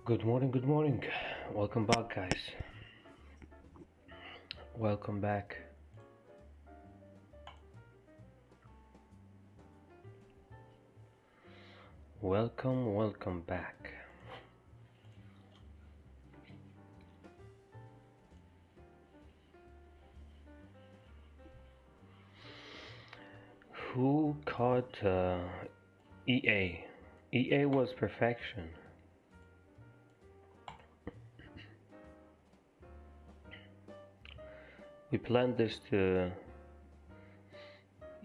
Good morning, good morning. Welcome back, guys. Welcome back. Welcome back. Who caught EA? EA was perfection. We planned this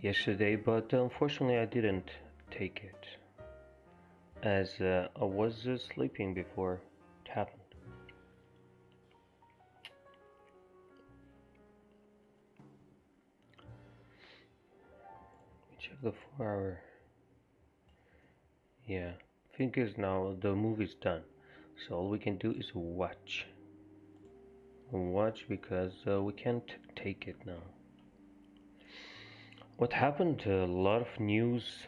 yesterday, but unfortunately I didn't take it, as I was sleeping before it happened. Let me check the 4 hour. Yeah, thing is now the movie's done, so all we can do is watch. Watch because we can't take it now. What happened? A lot of news,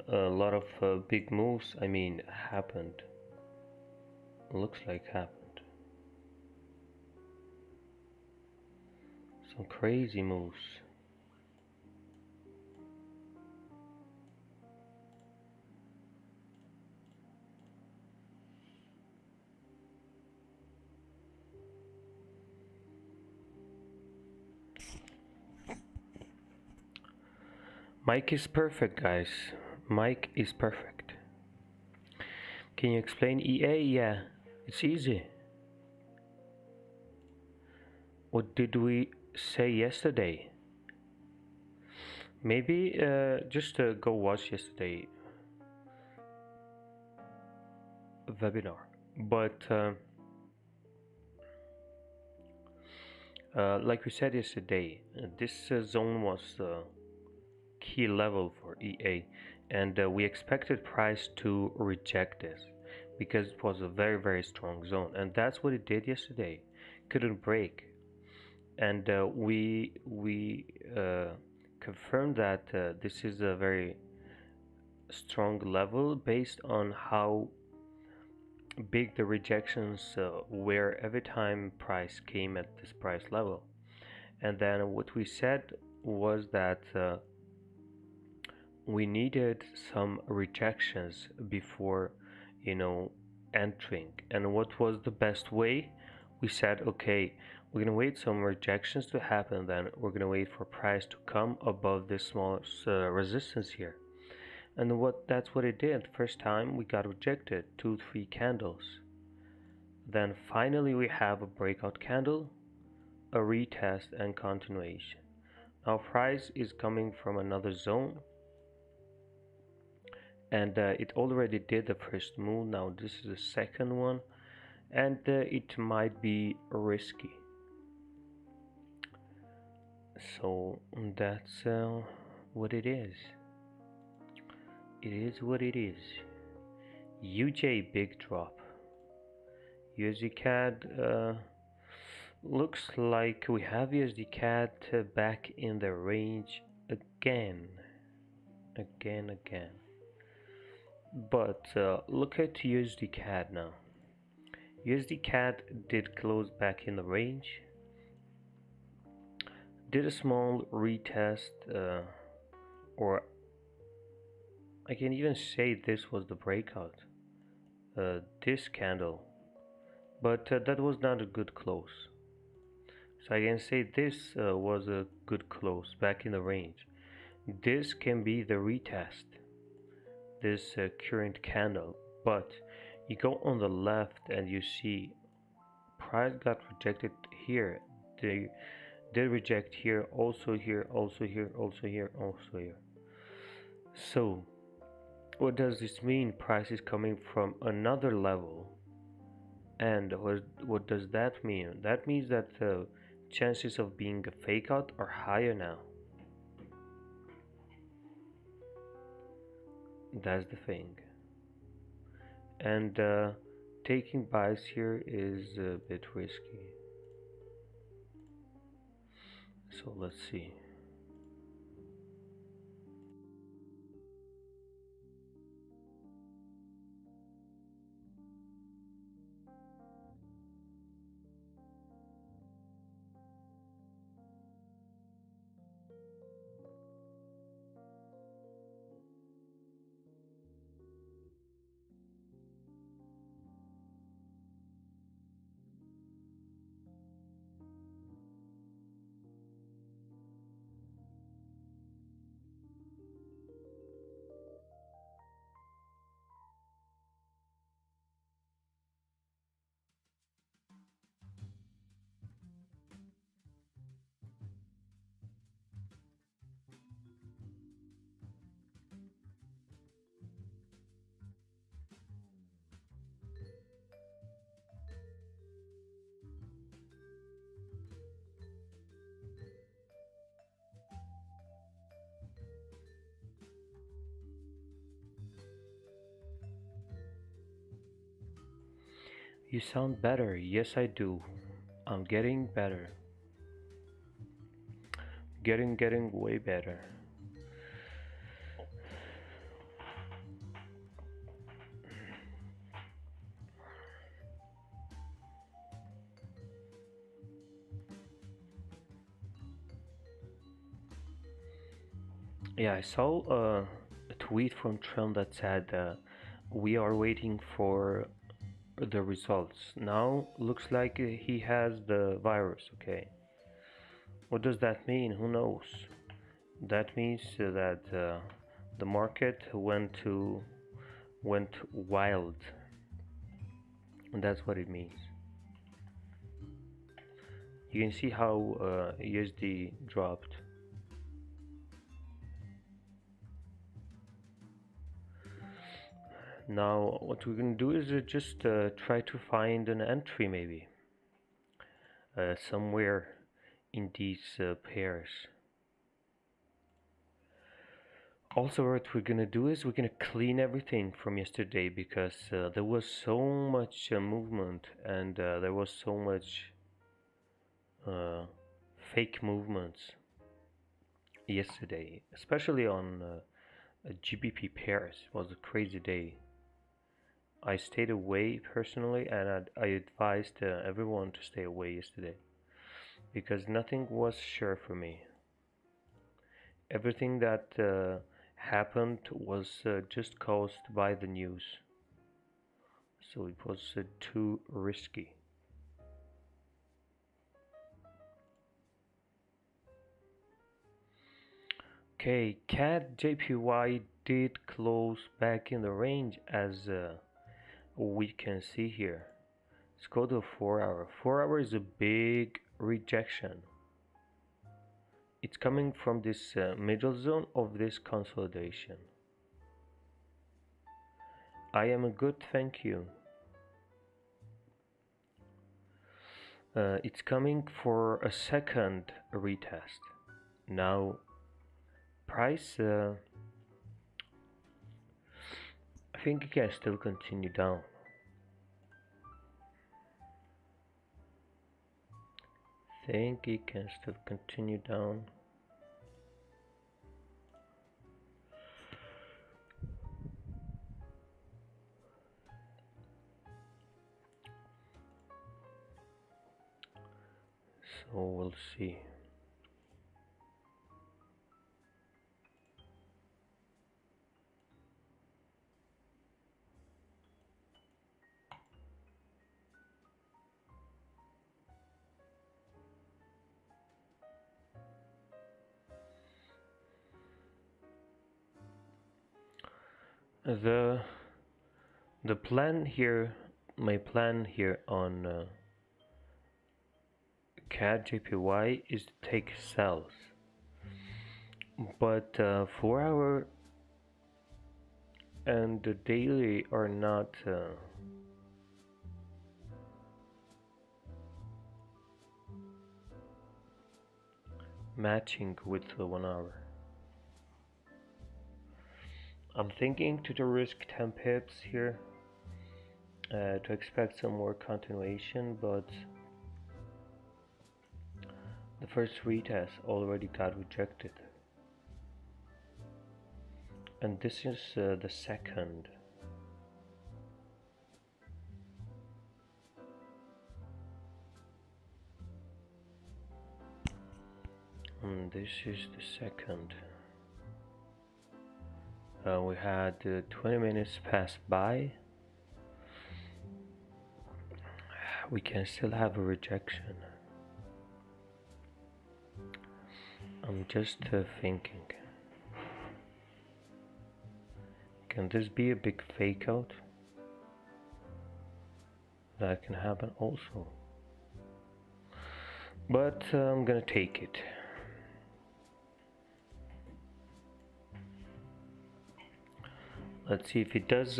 a lot of big moves. I mean, happened. Looks like happened. Some crazy moves. Mike is perfect, guys. Mike is perfect. Can you explain EA? Yeah, it's easy. What did we say yesterday? Maybe just go watch yesterday webinar. But like we said yesterday, this zone was key level for EA, and we expected price to reject this because it was a very strong zone, and that's what it did yesterday. Couldn't break, and we confirmed that this is a very strong level based on how big the rejections were every time price came at this price level. And then what we said was that we needed some rejections before, you know, entering. And what was the best way? We said, okay, we're gonna wait some rejections to happen, then we're gonna wait for price to come above this small resistance here. And that's what it did. First time we got rejected, 2-3 candles. Then finally we have a breakout candle, a retest and continuation. Now price is coming from another zone, and it already did the first move. Now this is the second one, and it might be risky. So that's what it is. It is what it is. UJ big drop. USD CAD looks like we have USD CAD back in the range again. Again. But look at USD CAD now. USD CAD did close back in the range, did a small retest, or I can even say this was the breakout, this candle, but that was not a good close. So I can say this was a good close back in the range. This can be the retest, this current candle, but you go on the left and you see price got rejected here. They did reject here, also here, also here, also here, also here. So what does this mean? Price is coming from another level. And what does that mean? That means that the chances of being a fake out are higher now. That's the thing. And taking buys here is a bit risky. So let's see. You sound better. Yes, I do. I'm getting better. Getting way better. Yeah, I saw a tweet from Trump that said we are waiting for the results. Now looks like he has the virus. Okay, what does that mean? Who knows? That means that the market went wild, and that's what it means. You can see how USD dropped. Now, what we're gonna do is just try to find an entry maybe somewhere in these pairs. Also, what we're gonna do is we're gonna clean everything from yesterday because there was so much movement and there was so much uh, fake movements yesterday, especially on GBP pairs. It was a crazy day. I stayed away personally, and I advised everyone to stay away yesterday because nothing was sure for me. Everything that happened was just caused by the news, so it was too risky. Okay, CAD JPY did close back in the range as we can see here. Let's go to 4 hour. 4 hour is a big rejection. It's coming from this middle zone of this consolidation. I am a good, thank you. It's coming for a second retest. Now, price, I think it can still continue down. Think it can still continue down. So we'll see. The plan here, my plan here on CAD JPY is to take sells, but 4 hour and the daily are not matching with the 1 hour. I'm thinking to risk 10 pips here to expect some more continuation, but the first retest already got rejected, and this is the second. And this is the second. We had 20 minutes pass by. We can still have a rejection. I'm just thinking. Can this be a big fake out? That can happen also. But I'm gonna take it. Let's see if it does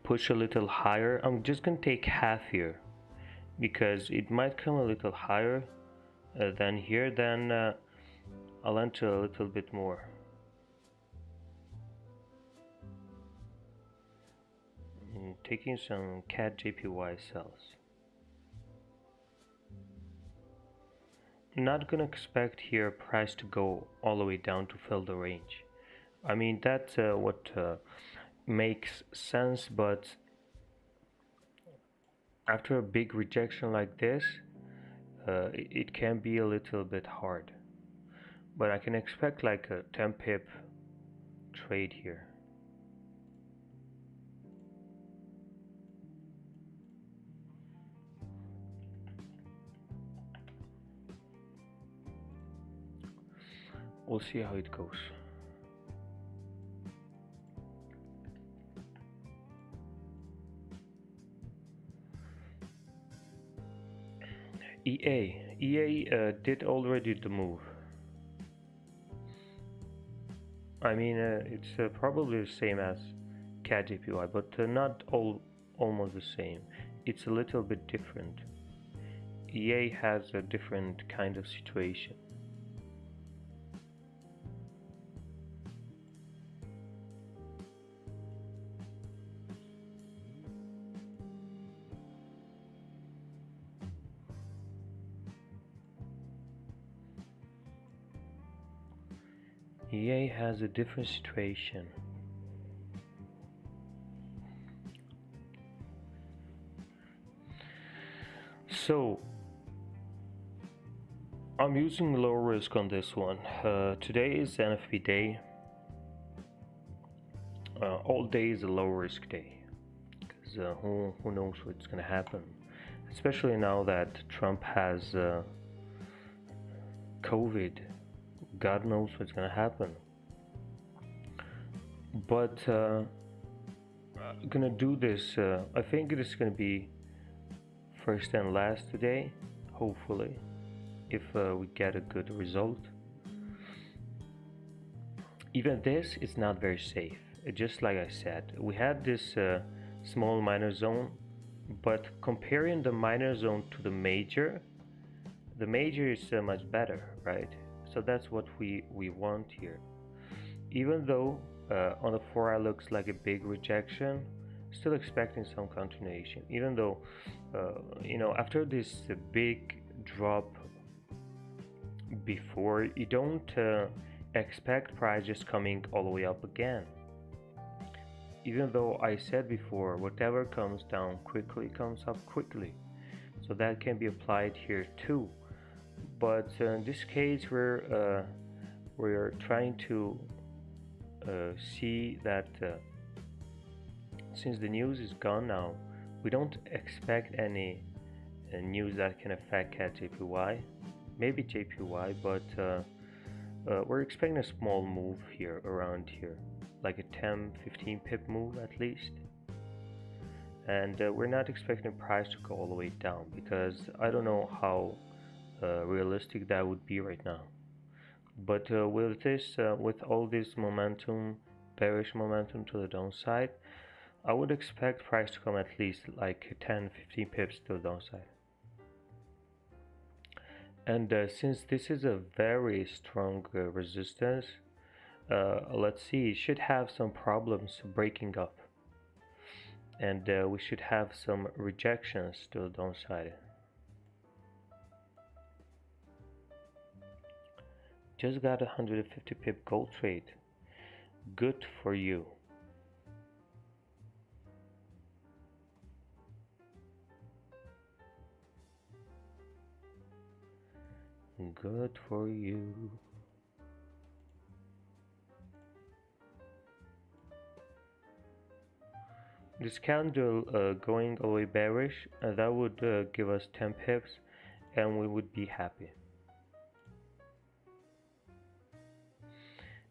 push a little higher. I'm just gonna take half here because it might come a little higher than here. Then I'll enter a little bit more. Taking some CAD JPY sells. Not gonna expect here price to go all the way down to fill the range. I mean that's what makes sense, but after a big rejection like this, it can be a little bit hard. But I can expect like a 10 pip trade here. We'll see how it goes. EA did already the move. I mean, it's probably the same as CAD-JPY, but not almost the same. It's a little bit different. EA has a different kind of situation. EA has a different situation. So I'm using low risk on this one. Today is NFP day. All day is a low risk day, because who knows what's gonna happen, especially now that Trump has COVID. God knows what's gonna happen. But gonna do this. I think it is gonna be first and last today, hopefully, if we get a good result. Even this is not very safe. Just like I said, we had this small minor zone, but comparing the minor zone to the major is much better, right? So that's what we want here. Even though on the 4i looks like a big rejection, still expecting some continuation. Even though after this big drop before, you don't expect price just coming all the way up again. Even though I said before, whatever comes down quickly comes up quickly, so that can be applied here too. But in this case, we're trying to see that since the news is gone now, we don't expect any news that can affect CAD JPY, maybe JPY, but we're expecting a small move here around here, like a 10-15 pip move at least. And we're not expecting price to go all the way down, because I don't know how realistic that would be right now. But with this, with all this momentum, bearish momentum to the downside, I would expect price to come at least like 10-15 pips to the downside. And since this is a very strong resistance, let's see, it should have some problems breaking up, and we should have some rejections to the downside. Just got a 150 pip gold trade. Good for you. Good for you. This candle going all the way bearish, that would give us 10 pips and we would be happy.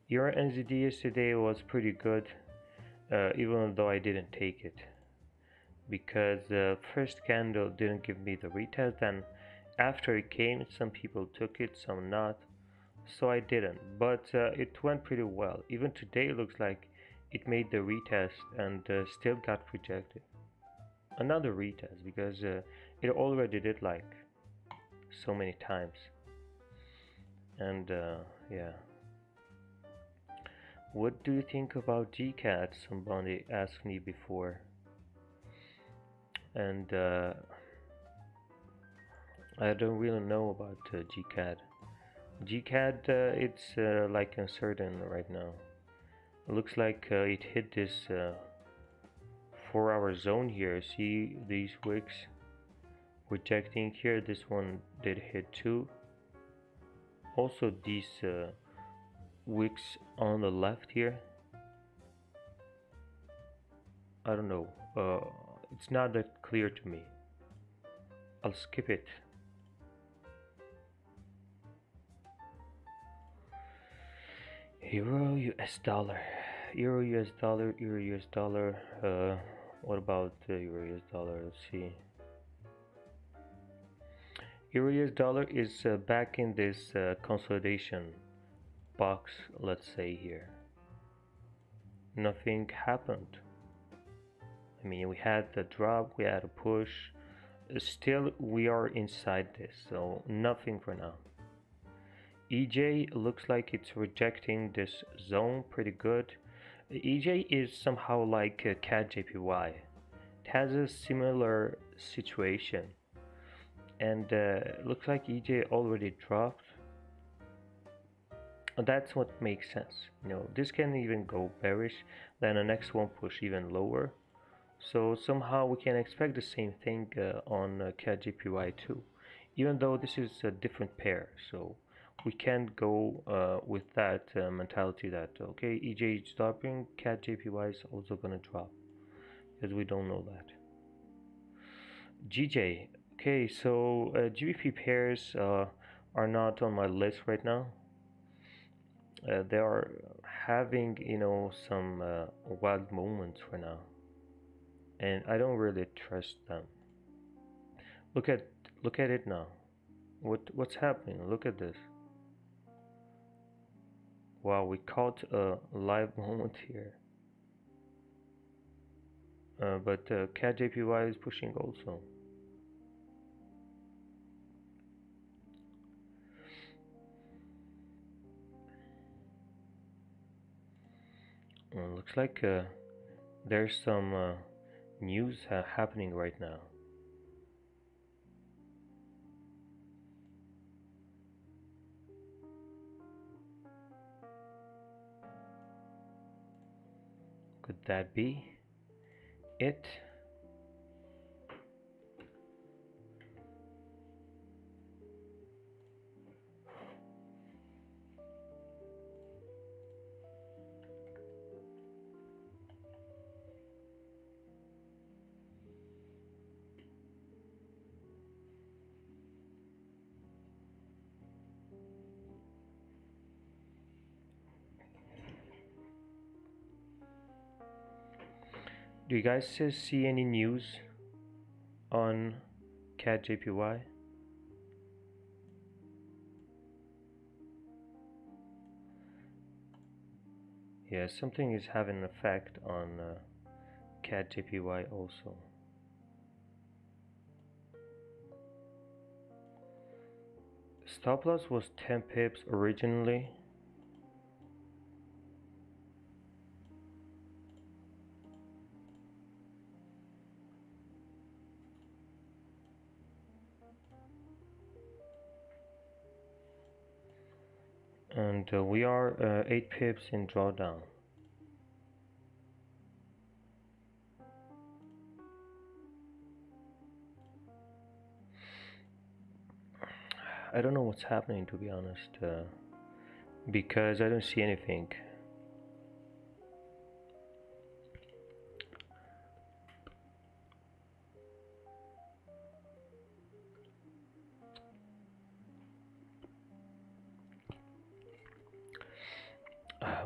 Your NZD yesterday was pretty good, even though I didn't take it, because the first candle didn't give me the retest, and after it came, some people took it, some not, so I didn't. But it went pretty well. Even today it looks like it made the retest and still got rejected. Another retest, because it already did like so many times. And yeah. What do you think about GCAD? Somebody asked me before. And I don't really know about GCAD. GCAD, it's like uncertain right now. It looks like it hit this 4-hour zone here. See these wicks rejecting here. This one did hit too. Also these wicks on the left here. I don't know. It's not that clear to me. I'll skip it. Euro US dollar. Euro US dollar. Euro US dollar. What about Euro US dollar? Let's see. Euro US dollar is back in this consolidation box, let's say here. Nothing happened. I mean, we had the drop, we had a push. Still, we are inside this, so nothing for now. EJ looks like it's rejecting this zone pretty good. EJ is somehow like CAD JPY. It has a similar situation, and looks like EJ already dropped. That's what makes sense. You know, this can even go bearish, then the next one push even lower. So somehow we can expect the same thing on CAD JPY too, even though this is a different pair. So we can't go with that mentality that okay, EJ is dropping, CAD JPY is also gonna drop, because we don't know that. GJ, okay, so GBP pairs are not on my list right now. They are having, you know, some wild moments for now, and I don't really trust them. Look at look at it now. What's happening? Look at this. Wow, we caught a live moment here. But CAD JPY is pushing also. Looks like there's some news happening right now. Could that be it? Do you guys see any news on CAD JPY? Yeah, something is having an effect on CAD JPY also. Stop loss was 10 pips originally. And we are 8 pips in drawdown. I don't know what's happening, to be honest, because I don't see anything.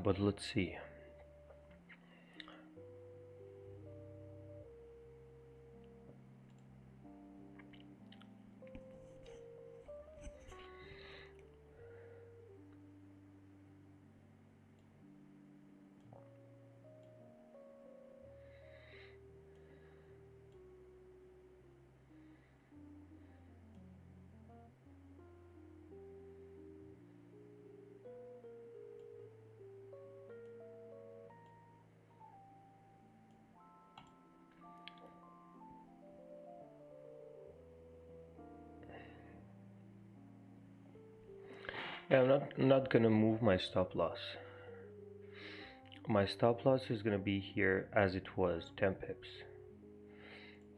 But let's see. Yeah, I'm not gonna move my stop loss. My stop loss is gonna be here as it was, 10 pips.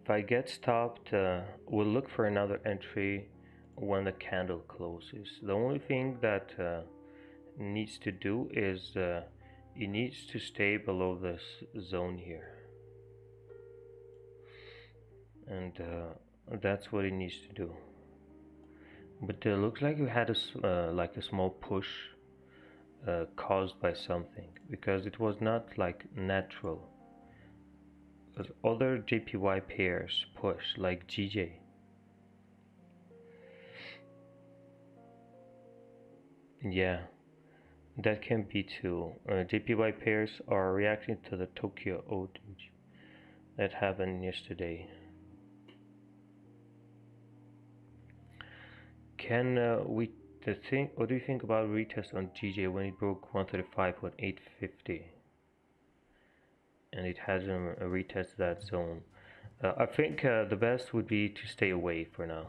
If I get stopped, we'll look for another entry when the candle closes. The only thing that needs to do is it needs to stay below this zone here, and that's what it needs to do. But looks like we had a like a small push caused by something, because it was not like natural. Because other JPY pairs push like GJ. Yeah, that can be too. JPY pairs are reacting to the Tokyo outage that happened yesterday. Can we think? What do you think about retest on GJ when it broke 135.850 and it hasn't retested that zone? I think the best would be to stay away for now.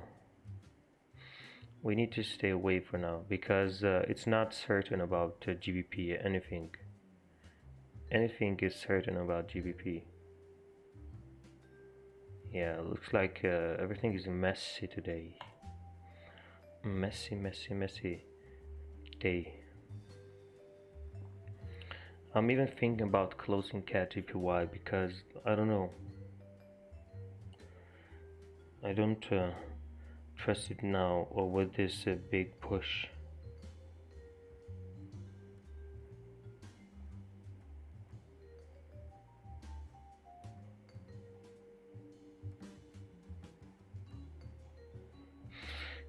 We need to stay away for now because it's not certain about GBP. Anything is certain about GBP. Yeah, looks like everything is messy today. Messy day. I'm even thinking about closing CAD JPY because I don't know. I don't trust it now or with this big push.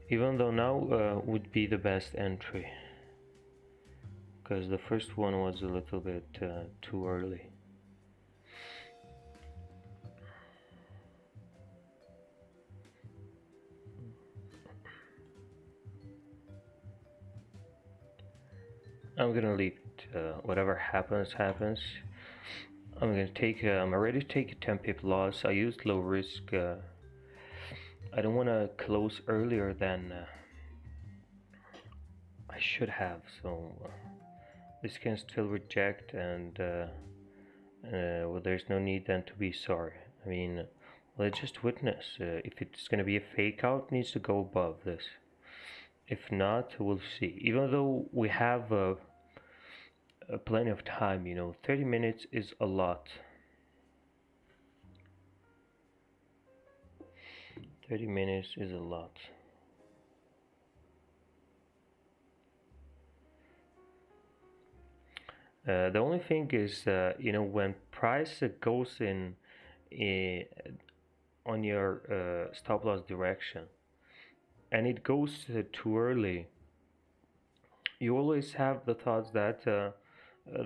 Even though now would be the best entry, because the first one was a little bit too early. I'm gonna leave it. Whatever happens, happens. I'm gonna take. I'm ready to take a 10 pip loss. I used low risk. I don't want to close earlier than I should have. So this can still reject, and well, there's no need then to be sorry. I mean, let's just witness. If it's gonna be a fake out, it needs to go above this. If not, we'll see. Even though we have plenty of time, 30 minutes is a lot. 30 minutes is a lot. The only thing is, when price goes in on your stop loss direction and it goes too early, you always have the thoughts that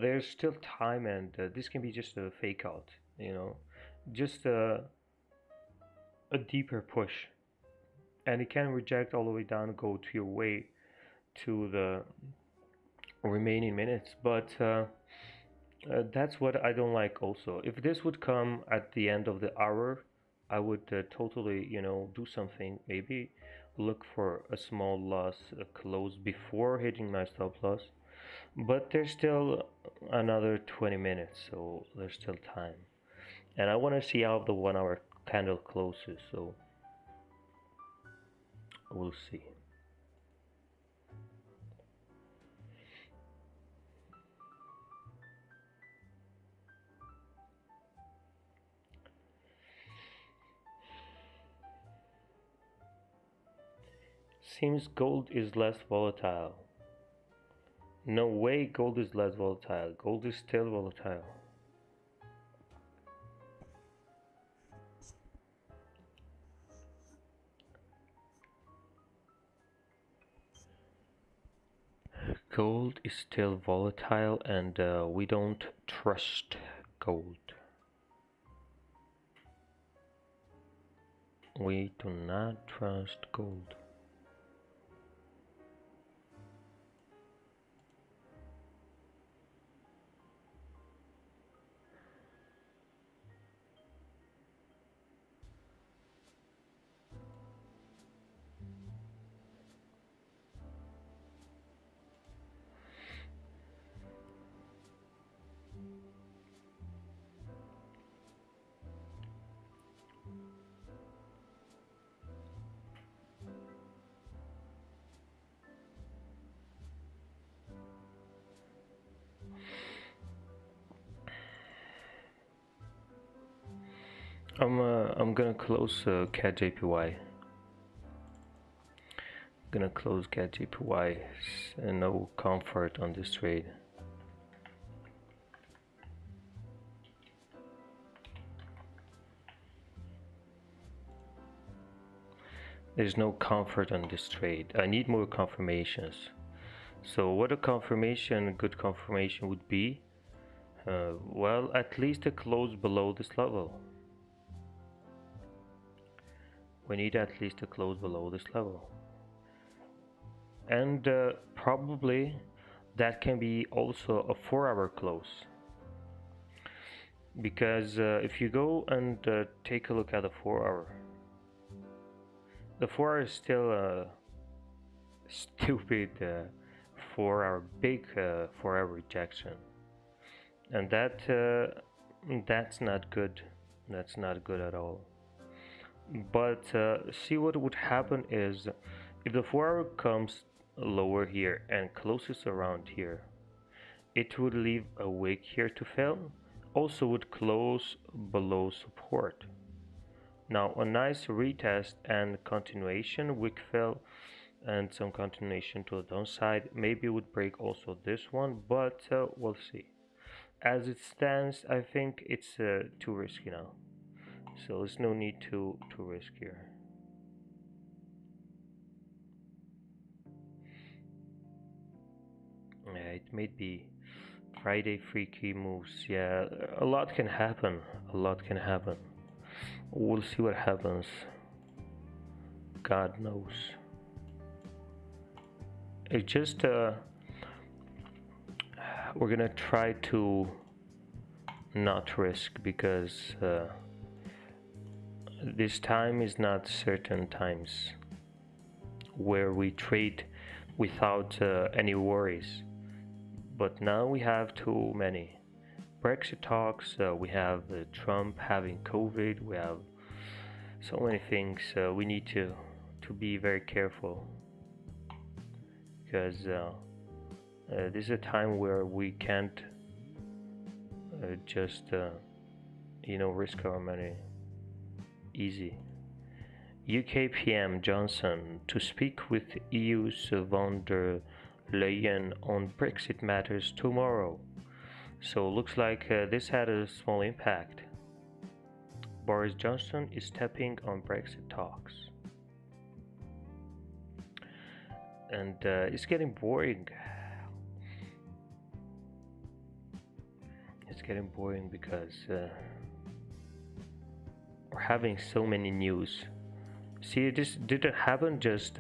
there's still time and this can be just a fake out, just a deeper push, and it can reject all the way down, go to your way to the remaining minutes. But that's what I don't like also. If this would come at the end of the hour, I would totally, do something. Maybe look for a small loss close before hitting my stop loss. But there's still another 20 minutes, so there's still time. And I want to see how the 1 hour candle closes, so we'll see. Seems gold is less volatile. No way gold is less volatile. Gold is still volatile. Gold is still volatile, and we don't trust gold. We do not trust gold. I'm gonna close CAD JPY. gonna close CAD JPY. No comfort on this trade. There's no comfort on this trade. I need more confirmations. So what a good confirmation would be? Well, at least a close below this level. We need at least a close below this level. And probably that can be also a 4-hour close. Because if you go and take a look at the 4-hour, the 4-hour is still a stupid 4-hour, big 4-hour rejection, and that's not good. That's not good at all. But see, what would happen is if the 4-hour comes lower here and closes around here, it would leave a wick here to fill. Also would close below support. Now a nice retest and continuation, wick fill and some continuation to the downside, maybe would break also this one, but we'll see. As it stands, I think it's too risky now, so there's no need to risk here. Yeah, it may be Friday free key moves. Yeah, a lot can happen. We'll see what happens. God knows. It's just we're gonna try to not risk, because this time is not certain times where we trade without any worries. But now we have too many Brexit talks, we have Trump having COVID, we have so many things. We need to be very careful, because this is a time where we can't just risk our money easy. UK PM Johnson to speak with EU's von der Leyen on Brexit matters tomorrow. So looks like this had a small impact. Boris Johnson is stepping on Brexit talks. And it's getting boring. It's getting boring because we're having so many news. See, this didn't happen just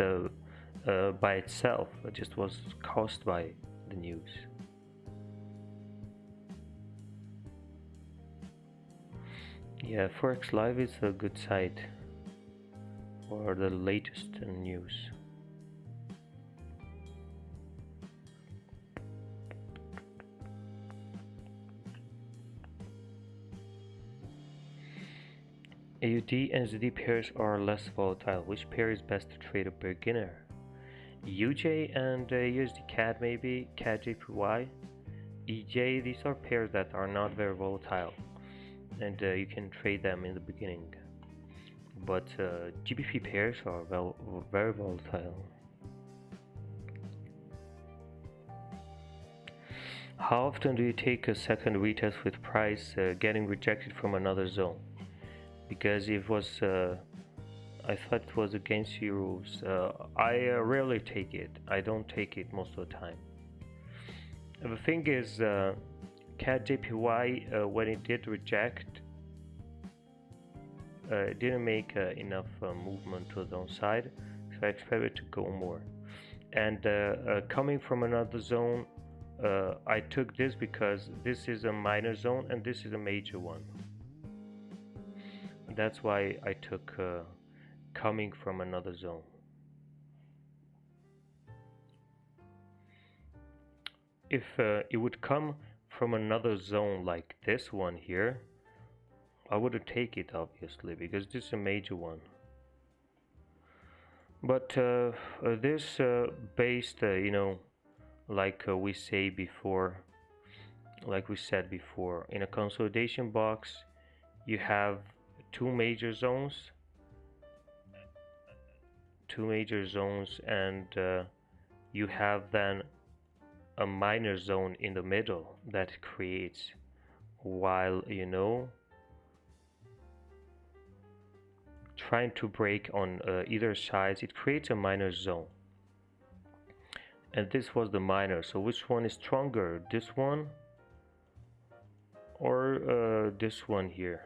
by itself. It just was caused by the news. Yeah, FOREX Live is a good site for the latest news. AUD and ZD pairs are less volatile. Which pair is best to trade a beginner? UJ and USD CAD, maybe CAD JPY, EJ. These are pairs that are not very volatile, and you can trade them in the beginning. But GBP pairs are very volatile. How often do you take a second retest with price getting rejected from another zone? Because it was, I thought it was against euros. I rarely take it. I don't take it most of the time. The thing is, CAD JPY, when it did reject, it didn't make enough movement to the downside, so I expected to go more. And coming from another zone, I took this because this is a minor zone and this is a major one. That's why I took coming from another zone. If it would come from another zone like this one here, I wouldn't take it, obviously, because this is a major one. But this based, like we said before, in a consolidation box, you have two major zones two major zones, and you have then a minor zone in the middle that creates, while trying to break on either sides, it creates a minor zone. And this was the minor. So which one is stronger, this one or this one here?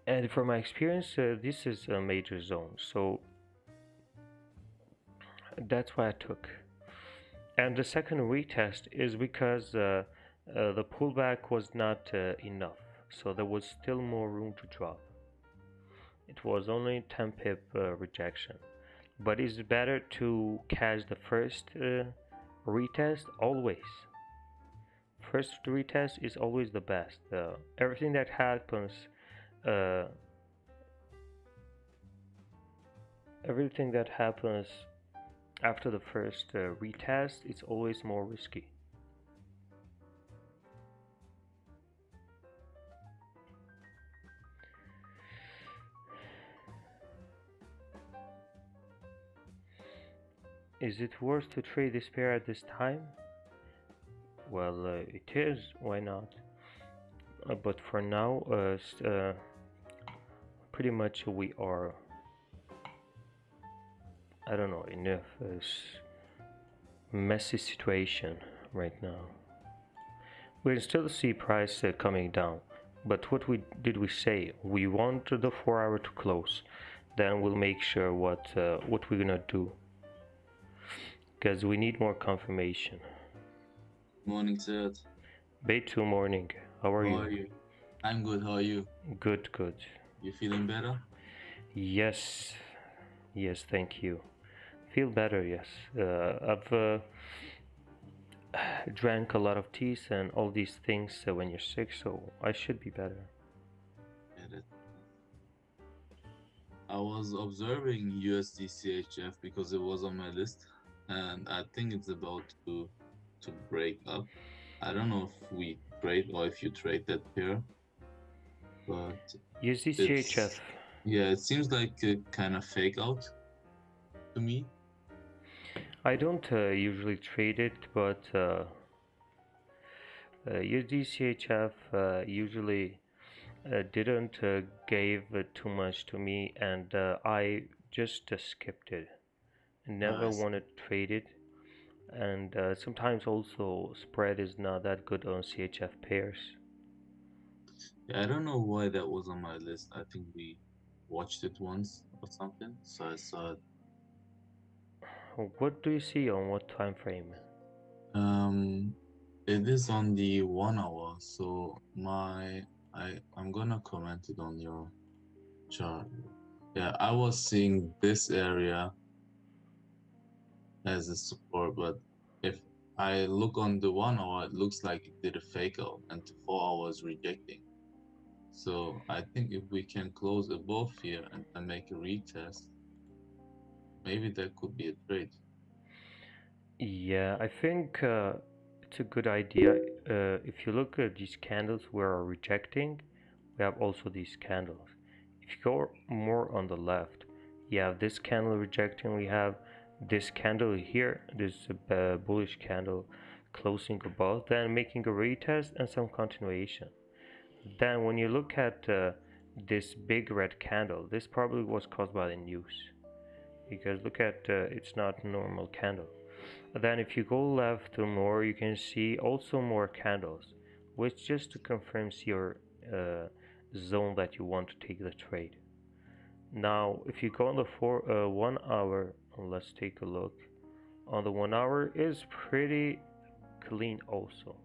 And from my experience, this is a major zone, so that's what I took. And the second retest is because the pullback was not enough, so there was still more room to drop. It was only 10 pip rejection, but it's better to catch the first retest always. First retest is always the best. Everything that happens, uh, everything that happens after the first retest is always more risky. Is it worth to trade this pair at this time? Well, it is. Why not? But for now, pretty much we are, I don't know, in a messy situation right now. We still see price coming down, but what did we say? We want the 4 hour to close. Then we'll make sure what we're gonna do, because we need more confirmation. Morning, Seth. Bay2 morning. How are How are you? I'm good. How are you? Good, good. You feeling better? Yes, yes, thank you. Feel better, yes. I've drank a lot of teas and all these things when you're sick, so I should be better. Yeah, I was observing USD CHF because it was on my list, and I think it's about to break up. I don't know if we trade or if you trade that pair, but USD it's CHF. it seems like a kind of fake out to me. I don't usually trade it, but USD CHF usually didn't give too much to me, and I just skipped it. Never Nice. wanted to trade it, and sometimes also spread is not that good on CHF pairs. Yeah, I don't know why that was on my list. I think we watched it once or something, so I saw it. What do you see on what time frame? Um, it is on the 1 hour, so I'm gonna comment it on your chart. Yeah, I was seeing this area as a support, but if I look on the 1 hour, it looks like it did a fake out and the 4 hours rejecting. So I think if we can close above here and then make a retest, maybe that could be a trade. Yeah, I think it's a good idea. If you look at these candles we are rejecting, we have also these candles. If you go more on the left, you have this candle rejecting, we have this candle here, this bullish candle closing above, then making a retest and some continuation. Then when you look at this big red candle, this probably was caused by the news, because look at it's not a normal candle. Then if you go left to more, you can see also more candles, which just confirms your zone that you want to take the trade. Now if you go on the 1 hour, let's take a look. On the 1 hour is pretty clean also.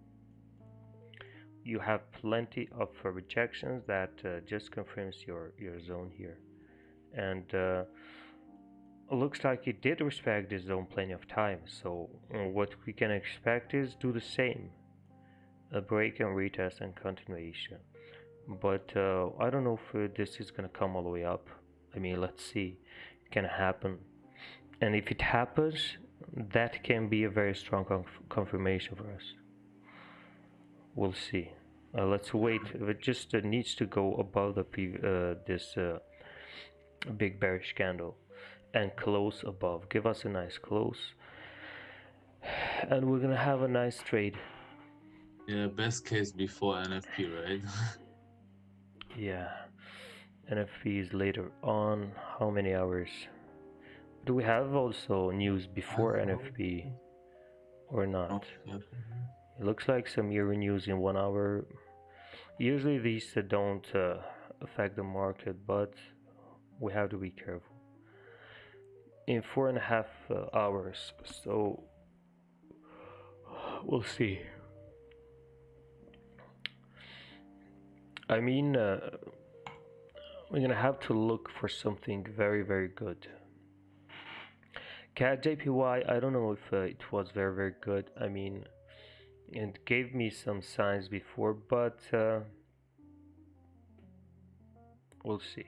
You have plenty of rejections that just confirms your zone here, and looks like it did respect this zone plenty of time. So what we can expect is do the same, a break and retest and continuation. But I don't know if this is gonna come all the way up. I mean, let's see. It can happen, and if it happens, that can be a very strong confirmation for us. We'll see. Let's wait. It just needs to go above the this big bearish candle. and close above. Give us a nice close, and we're gonna have a nice trade. Yeah, best case before NFP, right? Yeah, NFP is later on. How many hours? Do we have also news I before hope. NFP or not? Okay. It looks like some euro news in 1 hour. Usually these don't affect the market, but we have to be careful. In 4.5 hours, so we'll see. I mean, we're gonna have to look for something very, very good. CAD JPY, I don't know if it was very, very good. I mean, it gave me some signs before, but we'll see.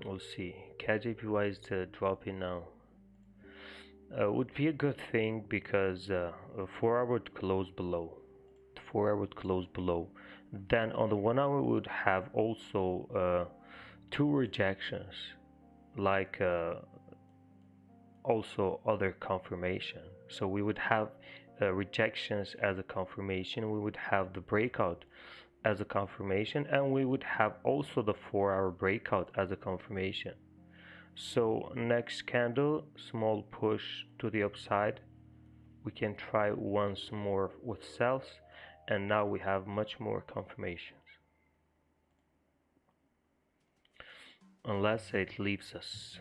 We'll see. CAD JPY is dropping now. Would be a good thing because 4 hour would close below. 4 hour would close below. Then on the 1 hour we would have also two rejections, like also other confirmation. So we would have rejections as a confirmation. We would have the breakout as a confirmation, and we would have also the 4 hour breakout as a confirmation. So next candle, small push to the upside. We can try once more with sells, and now we have much more confirmations. Unless it leaves us.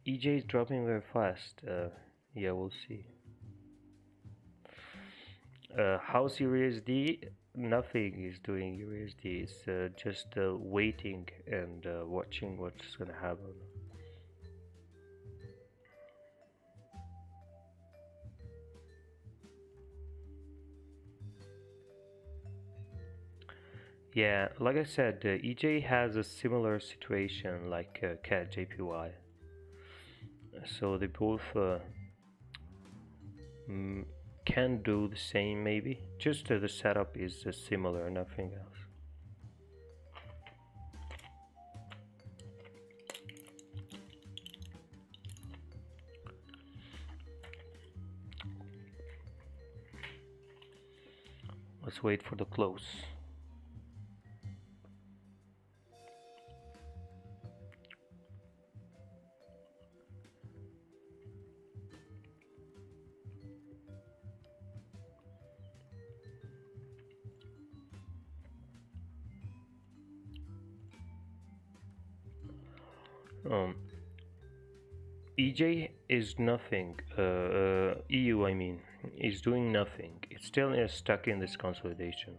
EJ is dropping very fast. Yeah, we'll see. How's USD? Nothing is doing USD. It's just waiting and watching what's gonna happen. Yeah, like I said, EJ has a similar situation like CAD JPY. So they both mm, can do the same, maybe. Just the setup is similar, nothing else. Let's wait for the close. Um, EJ is nothing. EU, I mean, is doing nothing. It's still stuck in this consolidation.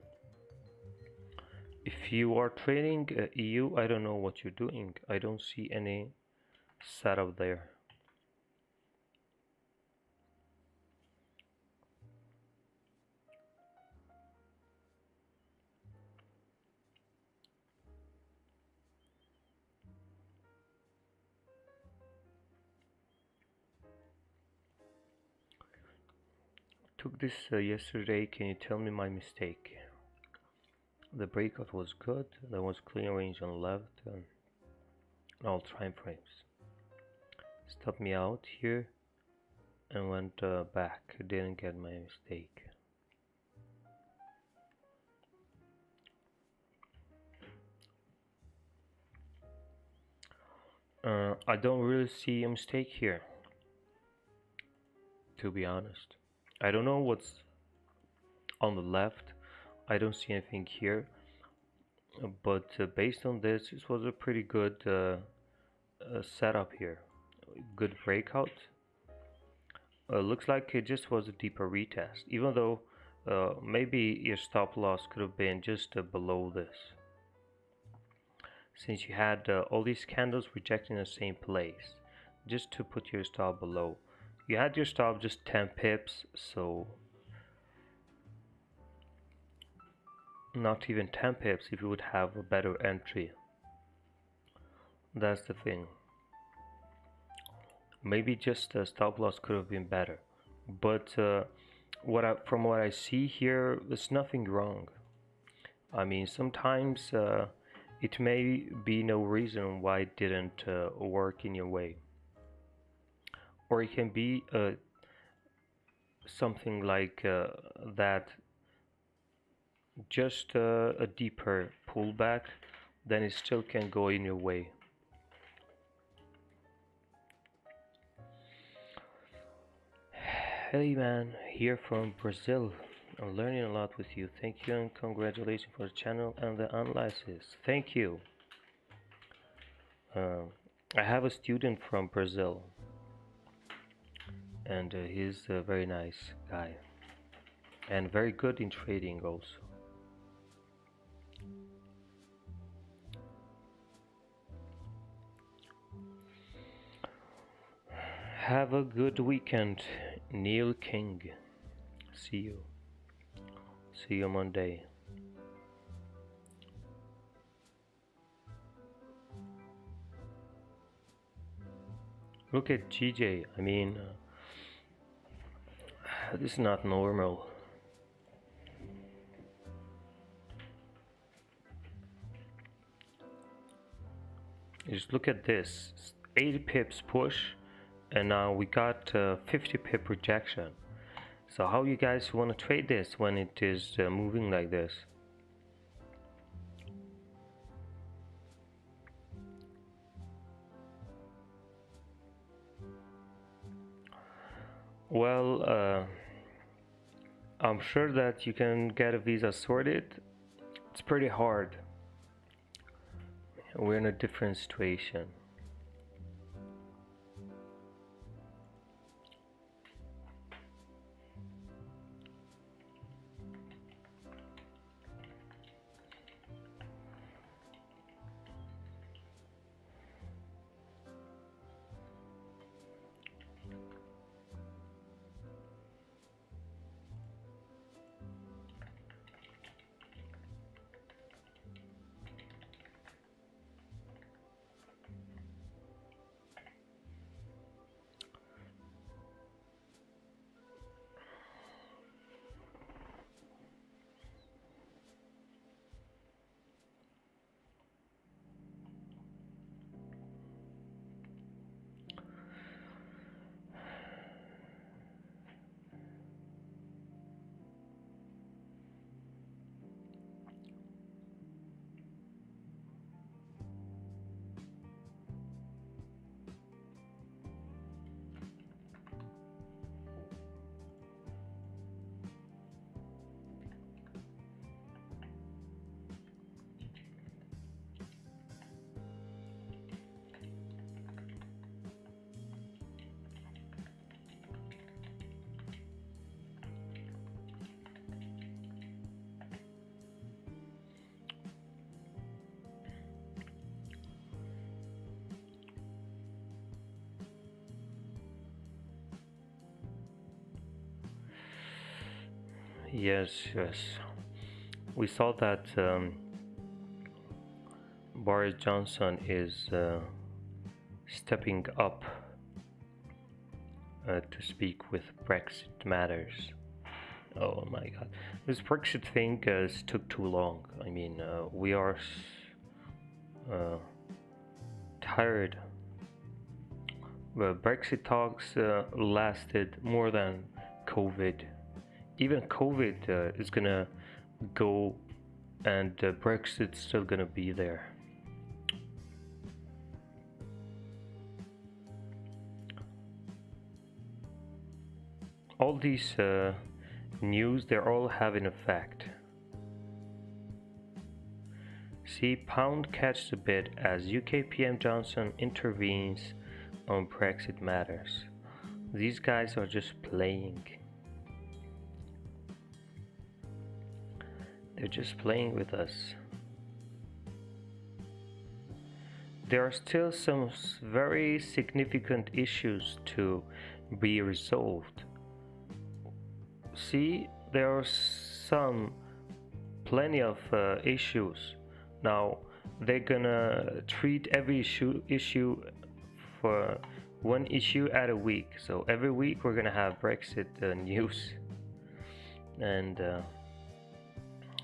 If you are trading EU, I don't know what you're doing. I don't see any setup there. Took this yesterday. Can you tell me my mistake? The breakout was good. There was clean range on left and all time frames. Stopped me out here and went back. Didn't get my mistake. I don't really see a mistake here, to be honest. I don't know what's on the left. I don't see anything here, but based on this, this was a pretty good setup here. Good breakout. Looks like it just was a deeper retest, even though maybe your stop loss could have been just below this, since you had all these candles rejecting the same place. Just to put your stop below, you had your stop just 10 pips, so not even 10 pips if you would have a better entry. That's the thing. Maybe just a stop loss could have been better, but from what I see here, there's nothing wrong. I mean, sometimes it may be no reason why it didn't work in your way, or it can be something like that, just a deeper pullback, then it still can go in your way. Hey man, here from Brazil. I'm learning a lot with you. Thank you and congratulations for the channel and the analysis. Thank you. Uh, I have a student from Brazil, and he's a very nice guy and very good in trading also. Have a good weekend, Neil King. See you. See you Monday. Look at GJ. I mean, this is not normal. Just look at this. 80 pips push, and now we got 50 pip rejection. So how you guys want to trade this when it is moving like this? Well, I'm sure that you can get a visa sorted. It's pretty hard. We're in a different situation. Yes, yes. We saw that Boris Johnson is stepping up to speak with Brexit matters. Oh my god. This Brexit thing took too long. I mean, we are tired. The Brexit talks lasted more than COVID. Even COVID is gonna go, and Brexit's still gonna be there. All these news, they're all having effect. See, pound catches a bid as UK PM Johnson intervenes on Brexit matters. These guys are just playing. They're just playing with us. There are still some very significant issues to be resolved. See, there are plenty of issues. Now they're gonna treat every issue for one issue at a week. So every week we're gonna have Brexit news, and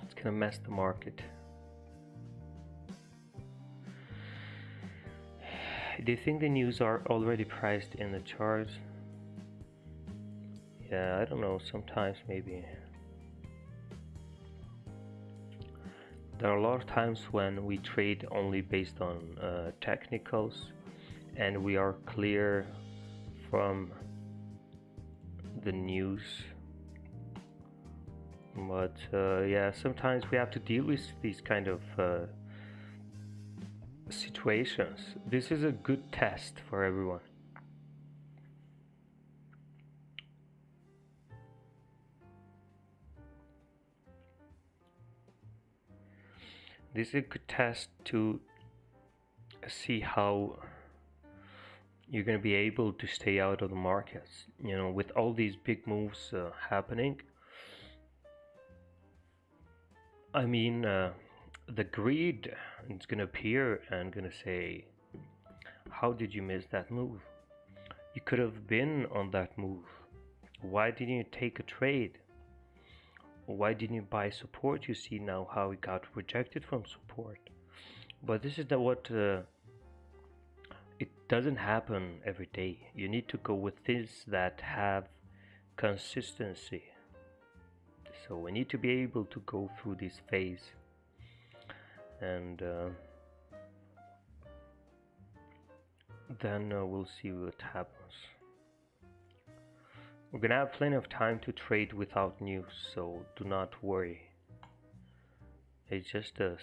it's gonna mess the market. Do you think the news are already priced in the chart? Yeah, I don't know, sometimes maybe. There are a lot of times when we trade only based on technicals, and we are clear from the news. But yeah, sometimes we have to deal with these kind of situations. This is a good test for everyone. This is a good test to see how you're going to be able to stay out of the markets. You know, with all these big moves happening, I mean, the greed is going to appear and going to say, how did you miss that move? You could have been on that move. Why didn't you take a trade? Why didn't you buy support? You see now how it got rejected from support. But this is what it doesn't happen every day. You need to go with things that have consistency. So we need to be able to go through this phase, and then we'll see what happens. We're gonna have plenty of time to trade without news, so do not worry. It's just a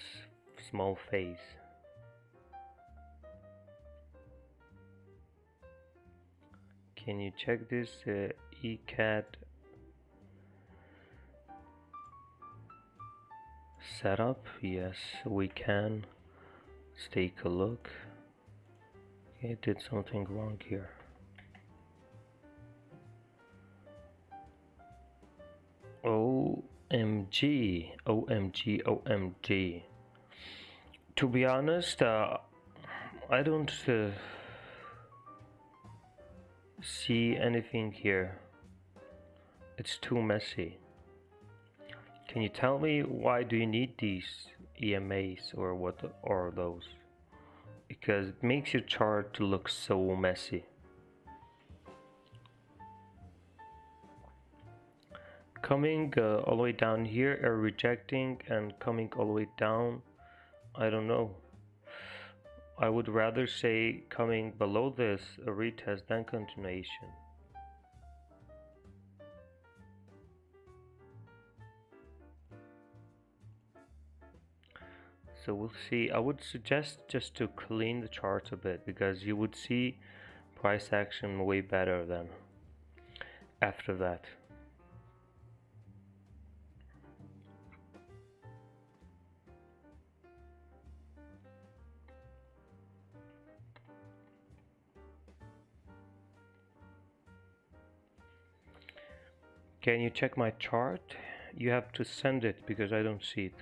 small phase. Can you check this ECAT setup? Yes, we can. Let's take a look. Okay, I did something wrong here. OMG, OMG, OMG. To be honest, I don't see anything here. It's too messy. Can you tell me why do you need these EMAs, or what are those? Because it makes your chart to look so messy. Coming all the way down here, rejecting, and coming all the way down, I don't know. I would rather say coming below this, a retest, than continuation. So we'll see. I would suggest just to clean the charts a bit, because you would see price action way better than after that. Can you check my chart? You have to send it because I don't see it.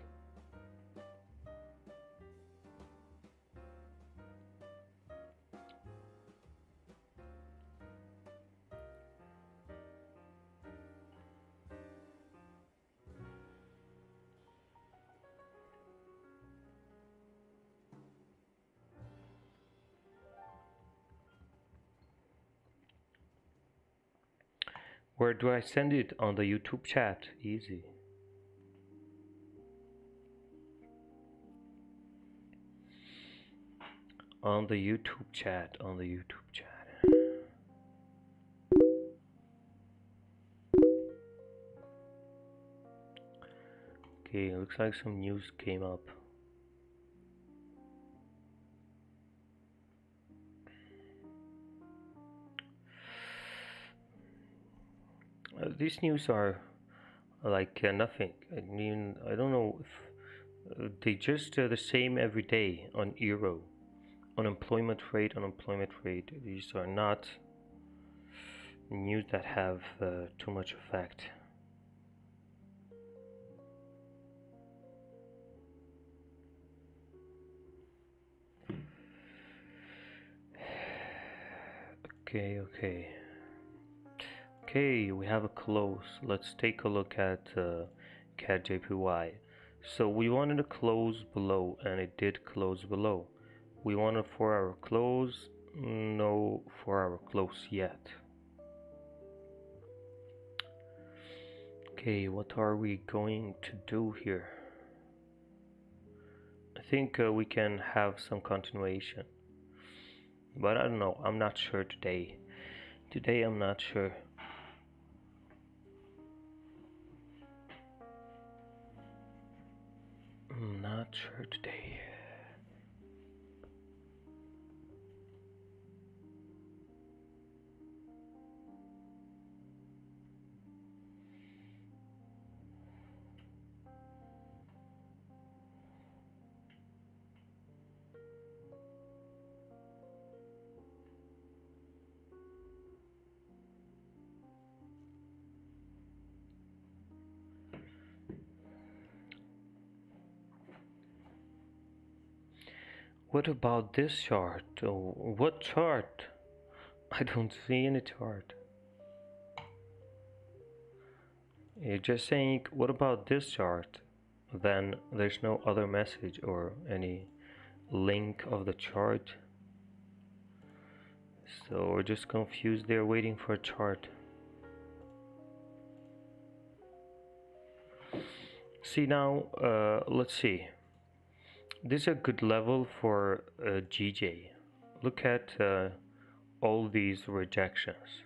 Where do I send it? On the YouTube chat? Easy. On the YouTube chat, on the YouTube chat. Okay, looks like some news came up. These news are like nothing. I mean, I don't know if they just the same every day on euro. Unemployment rate. These are not news that have too much effect. Okay, okay. Okay, we have a close. Let's take a look at CAD JPY. So we wanted to close below, and it did close below. We want a 4-hour close. No 4-hour close yet. Okay, what are we going to do here? I think we can have some continuation, but I don't know. I'm not sure today. Today I'm not sure. I'm not sure today. What about this chart? Oh, what chart? I don't see any chart. You're just saying, what about this chart? Then there's no other message or any link of the chart. So we're just confused. They're waiting for a chart. See now, let's see. This is a good level for GJ. Look at all these rejections.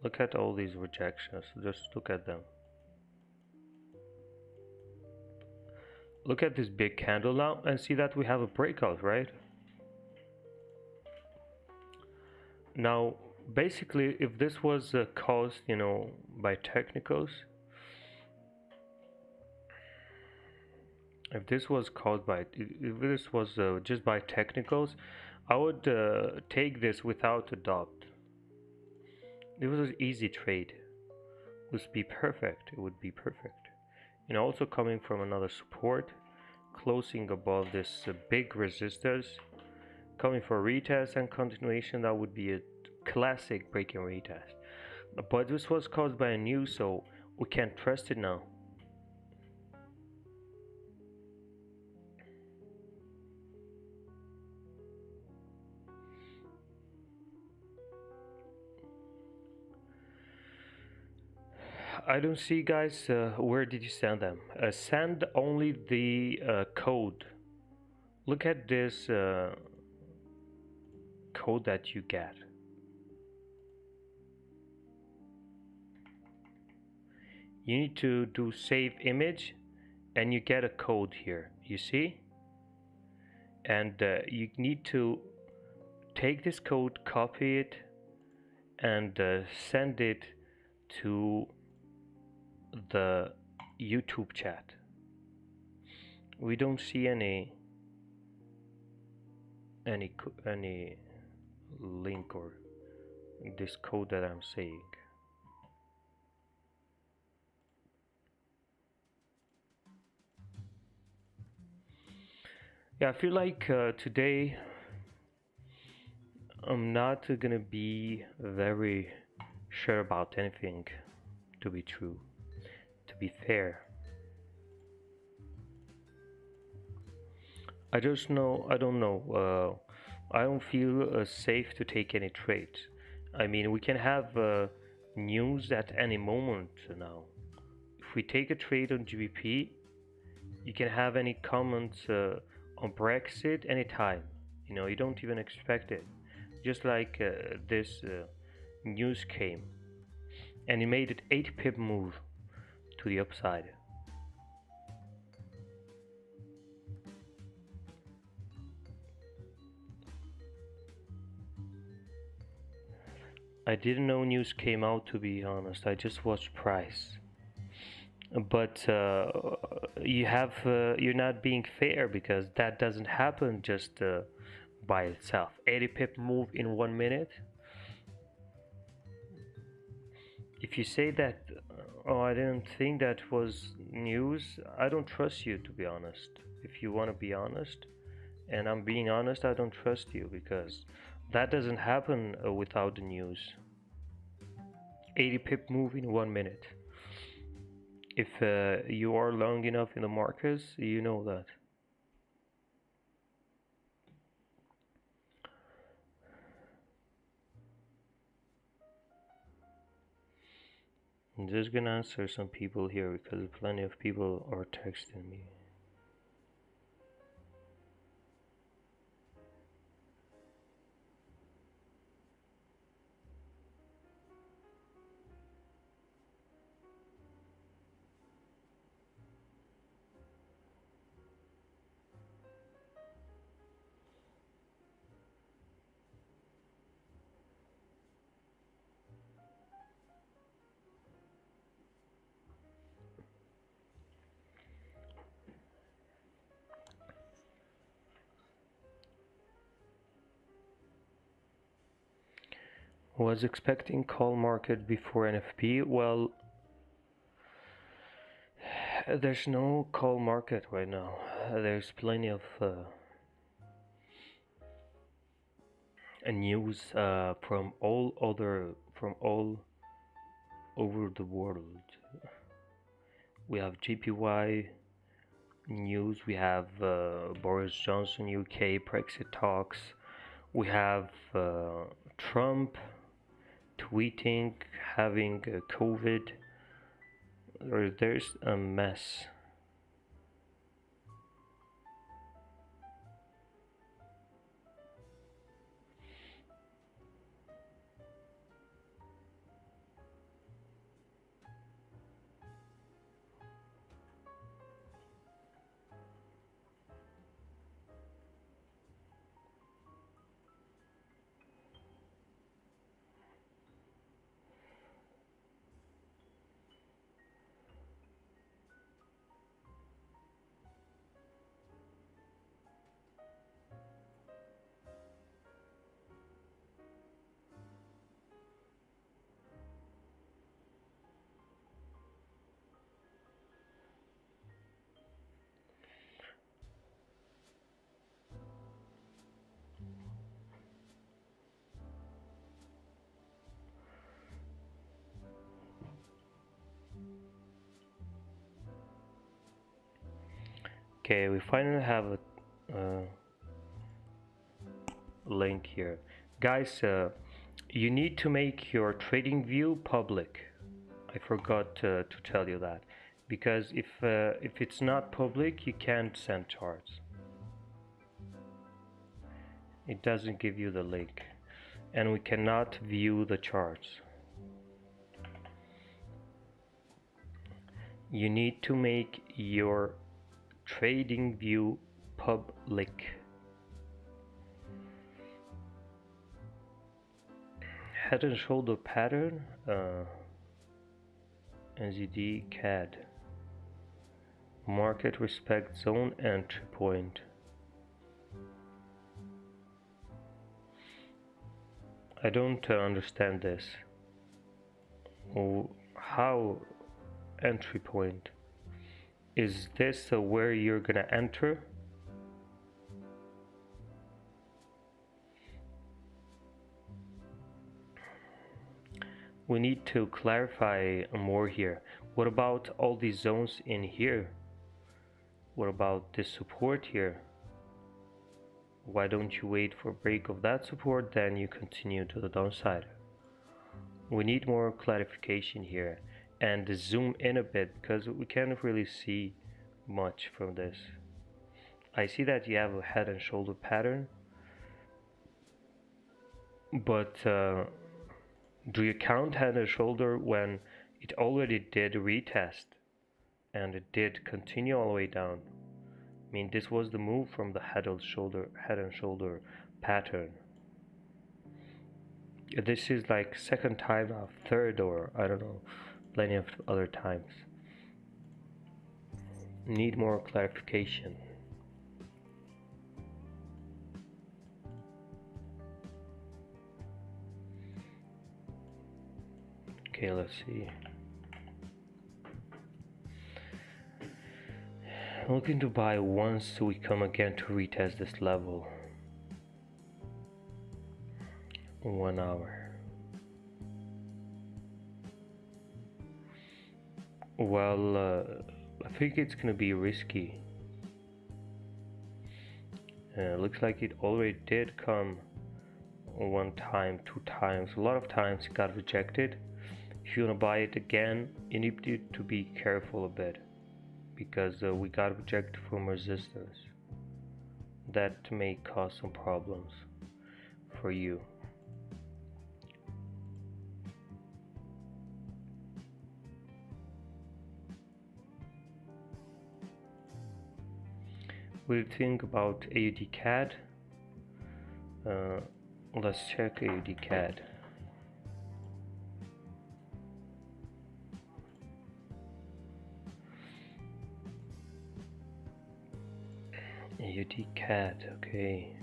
Look at all these rejections. Just look at them. Look at this big candle now and see that we have a breakout, right? Now, basically, if this was caused, by technicals, if this was just by technicals, I would take this without a doubt. It was an easy trade. It would be perfect. It would be perfect. Also coming from another support, closing above this big resistors, coming for a retest and continuation, that would be a classic break and retest. But this was caused by a news, so we can't trust it now. I don't see, guys. Where did you send them? Send only the code. Look at this code that you get. You need to do save image, and you get a code here. You see? And you need to take this code, copy it, and send it to the YouTube chat. We don't see any link or this code that I'm saying. Yeah, I feel like today I'm not gonna be very sure about anything, to be true, to be fair. I don't know. I don't feel safe to take any trades. I mean, we can have news at any moment now. If we take a trade on GBP, you can have any comments on Brexit anytime. You don't even expect it. Just like this news came, and it made it 8 pip move to the upside. I didn't know news came out, to be honest. I just watched price. but you're not being fair because that doesn't happen just by itself. 80 pip move in 1 minute. If you say that, oh, I didn't think that was news, I don't trust you, to be honest. If you want to be honest, and I'm being honest, I don't trust you because that doesn't happen without the news. 80 pip move in 1 minute. If you are long enough in the markets, you know that. I'm just gonna answer some people here because plenty of people are texting me. Was expecting call market before NFP. Well, there's no call market right now. There's plenty of news from all over the world. We have JPY news. We have Boris Johnson UK Brexit talks. We have Trump tweeting having COVID. There's a mess. Okay, we finally have a link here. Guys, you need to make your trading view public. I forgot to tell you that. Because if it's not public, you can't send charts. It doesn't give you the link. And we cannot view the charts. You need to make your trading view public. Head and shoulder pattern, NZD CAD. Market respect zone entry point. I don't understand this. How entry point? Is this where you're gonna enter? We need to clarify more here. What about all these zones in here? What about this support here? Why don't you wait for break of that support, then you continue to the downside? We need more clarification here and zoom in a bit because we can't really see much from this. I see that you have a head and shoulder pattern, but do you count head and shoulder when it already did a retest and it did continue all the way down? I mean, this was the move from the head and shoulder pattern. This is like second time, third, or I don't know, plenty of other times. need more clarification. Okay, let's see. I'm looking to buy once we come again to retest this level. 1 hour. Well, I think it's gonna be risky. Looks like it already did come 1 time, 2 times. A lot of times it got rejected. If you wanna buy it again, you need to be careful a bit, because we got rejected from resistance. That may cause some problems for you. What do you think about AUD CAD? Let's check AUD CAD. AUD CAD, okay.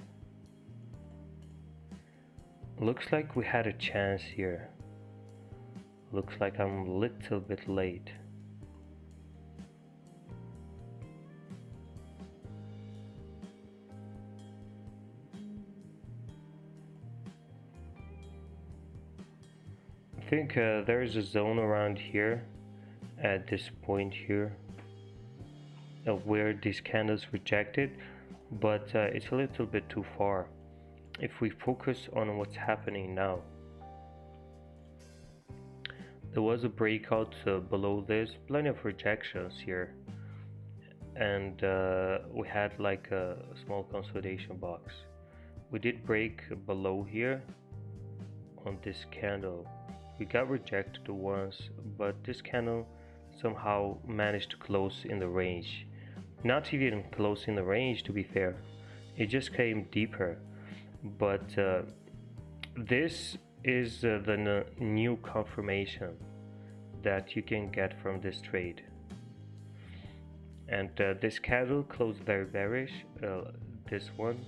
Looks like we had a chance here. Looks like I'm a little bit late. I think there is a zone around here at this point here where this candle is rejected, but it's a little bit too far. If we focus on what's happening now, there was a breakout below this, plenty of rejections here, and we had like a small consolidation box. We did break below here on this candle. We got rejected once, but this candle somehow managed to close in the range. Not even close in the range, to be fair. It just came deeper. But this is the new confirmation that you can get from this trade. And this candle closed very bearish. This one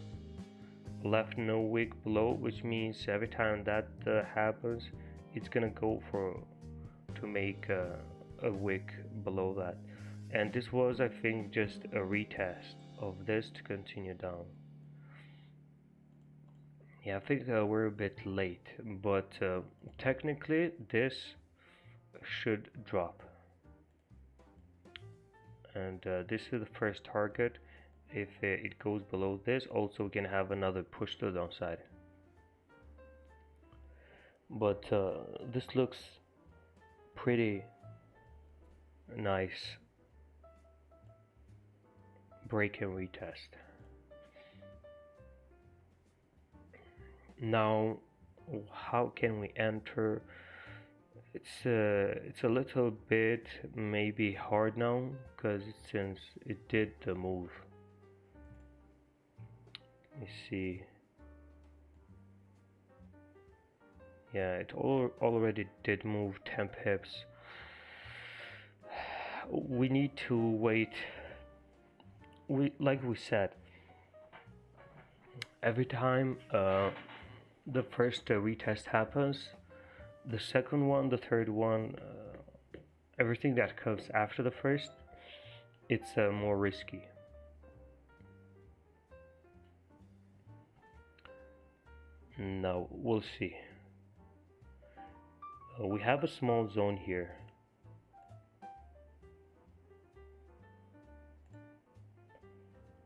left no wick below, which means every time that happens, it's gonna go to make a wick below that. And this was, I think, just a retest of this to continue down. Yeah, I think we're a bit late, but technically this should drop. And this is the first target. If it goes below this, also we can have another push to the downside. But this looks pretty nice. Break and retest. Now, how can we enter? It's a little bit maybe hard now, because since it did the move. Let me see. Yeah, it already did move 10 pips. We need to wait. Like we said, every time the first retest happens, the second one, the third one, everything that comes after the first, it's more risky. Now we'll see. We have a small zone here.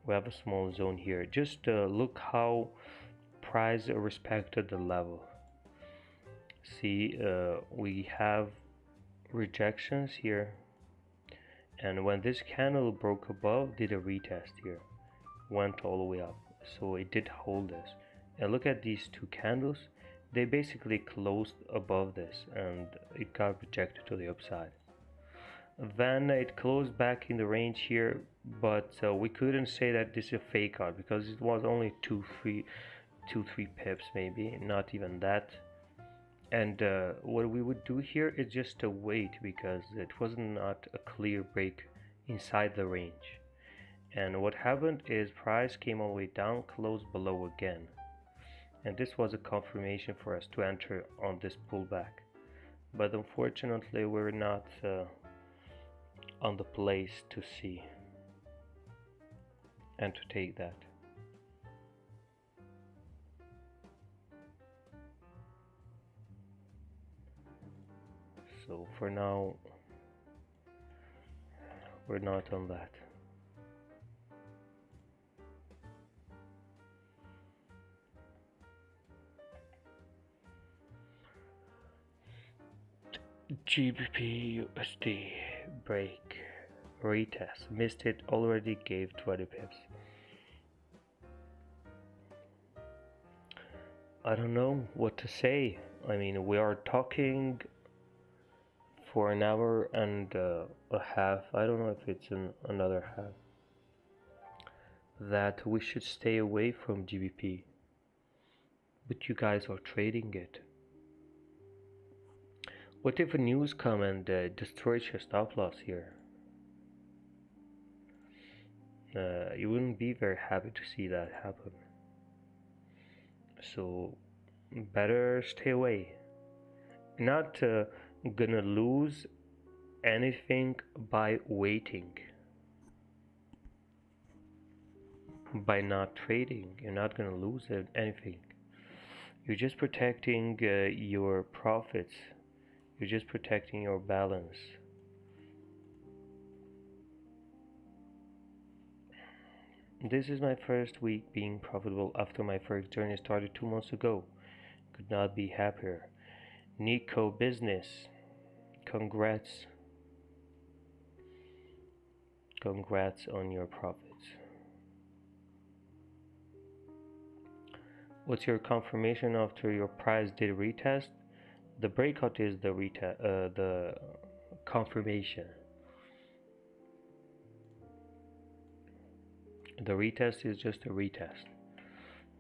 We have a small zone here. Just look how price respected the level. See, we have rejections here, and when this candle broke above, did a retest here, went all the way up, so it did hold this. And look at these two candles, they basically closed above this and it got rejected to the upside. Then it closed back in the range here, but we couldn't say that this is a fake out because it was only 2-3 pips, maybe not even that. And what we would do here is just to wait, because it was not a clear break inside the range. And what happened is price came all the way down, closed below again. And this was a confirmation for us to enter on this pullback. But unfortunately, we're not on the place to see and to take that. So for now, we're not on that. GBP USD break retest, missed it, already gave 20 pips. I don't know what to say. I mean, we are talking for an hour and a half. I don't know if it's another half. That we should stay away from GBP. But you guys are trading it. What if a news come and destroys your stop loss here? You wouldn't be very happy to see that happen. So better stay away. Not gonna lose anything by waiting. By not trading, you're not gonna lose anything. You're just protecting your profits. You're just protecting your balance. This is my first week being profitable after my FOREX journey started 2 months ago. Could not be happier. Nico Business, congrats. Congrats on your profits. What's your confirmation after your price did retest? The breakout is the confirmation. The retest is just a retest.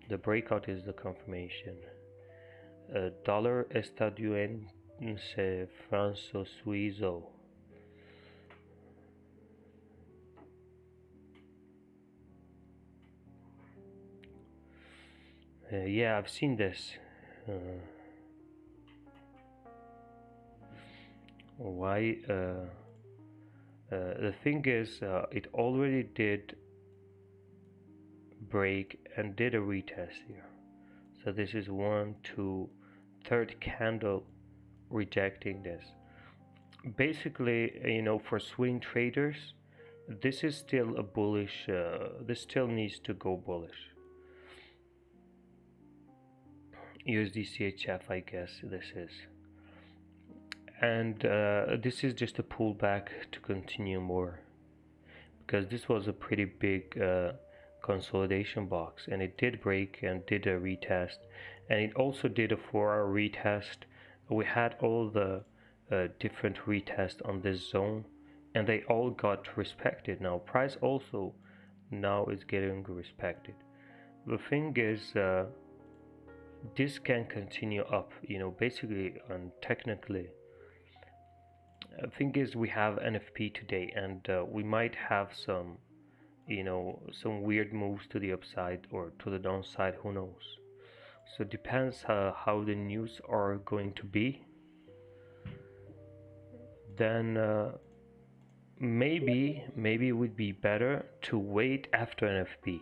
The breakout is the confirmation. Dollar estadounidense franco suizo. Yeah, I've seen this. Why? The thing is, it already did break and did a retest here. So this is one, two, third candle rejecting this. Basically, for swing traders, this is still a bullish. This still needs to go bullish. USD I guess this is. And this is just a pullback to continue more, because this was a pretty big consolidation box, and it did break and did a retest, and it also did a 4-hour retest. We had all the different retests on this zone, and they all got respected. Now price also now is getting respected. The thing is, this can continue up, basically, and technically. The thing is, we have NFP today, and we might have some weird moves to the upside or to the downside, who knows. So it depends how the news are going to be. Then maybe it would be better to wait after NFP.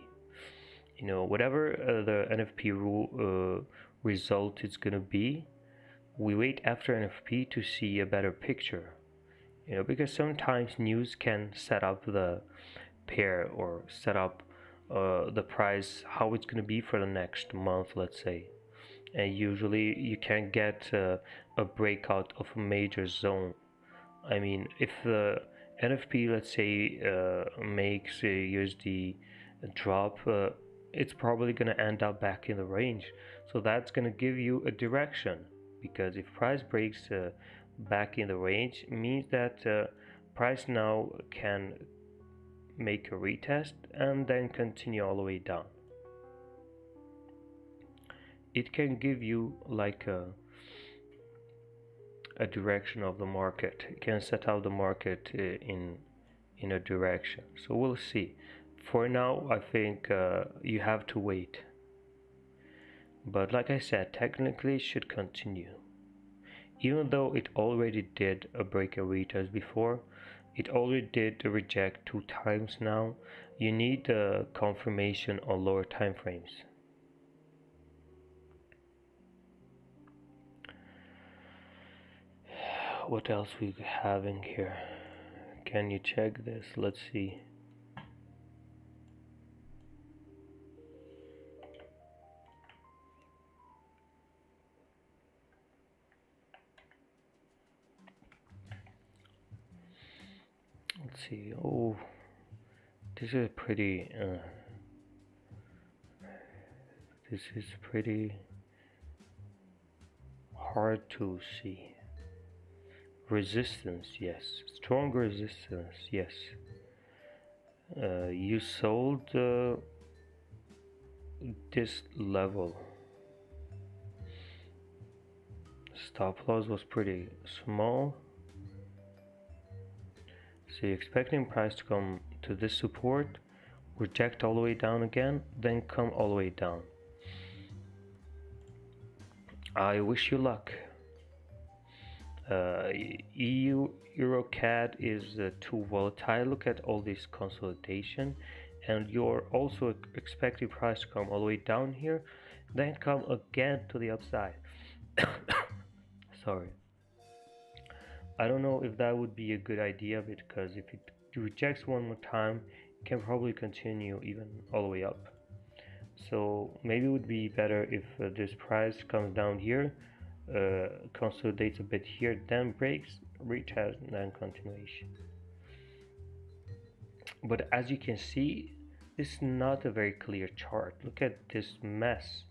Whatever the NFP result is going to be, we wait after NFP to see a better picture. Because sometimes news can set up the pair or set up the price, how it's going to be for the next month, let's say. And usually you can get a breakout of a major zone. I mean, if the NFP, let's say, makes a USD drop, it's probably going to end up back in the range. So that's going to give you a direction, because if price breaks back in the range, it means that price now can make a retest and then continue all the way down. It can give you like a direction of the market. It can set out the market in in a direction. So we'll see. For now, I think you have to wait. But like I said, technically it should continue. Even though it already did a break and retest before, it already did a reject 2 times now. You need confirmation on lower time frames. What else we having here? Can you check this? Let's see. Let's see. Oh, this is pretty. This is pretty hard to see. Resistance, yes. Strong resistance, yes. You sold this level. Stop loss was pretty small. So you're expecting price to come to this support, reject all the way down again, then come all the way down. I wish you luck. EU Euro CAD is too volatile. Look at all this consolidation, and you're also expecting price to come all the way down here, then come again to the upside. Sorry. I don't know if that would be a good idea, because if it rejects one more time, it can probably continue even all the way up. So maybe it would be better if this price comes down here, consolidates a bit here, then breaks, retest, and then continuation. But as you can see, this is not a very clear chart. Look at this mess.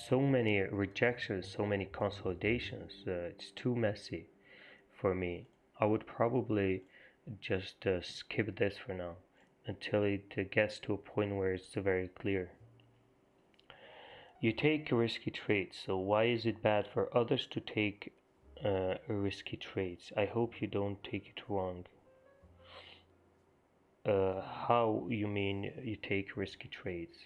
So many rejections, so many consolidations. It's too messy for me. I would probably just skip this for now until it gets to a point where it's very clear. You take risky trades, so why is it bad for others to take risky trades? I hope you don't take it wrong. How you mean you take risky trades?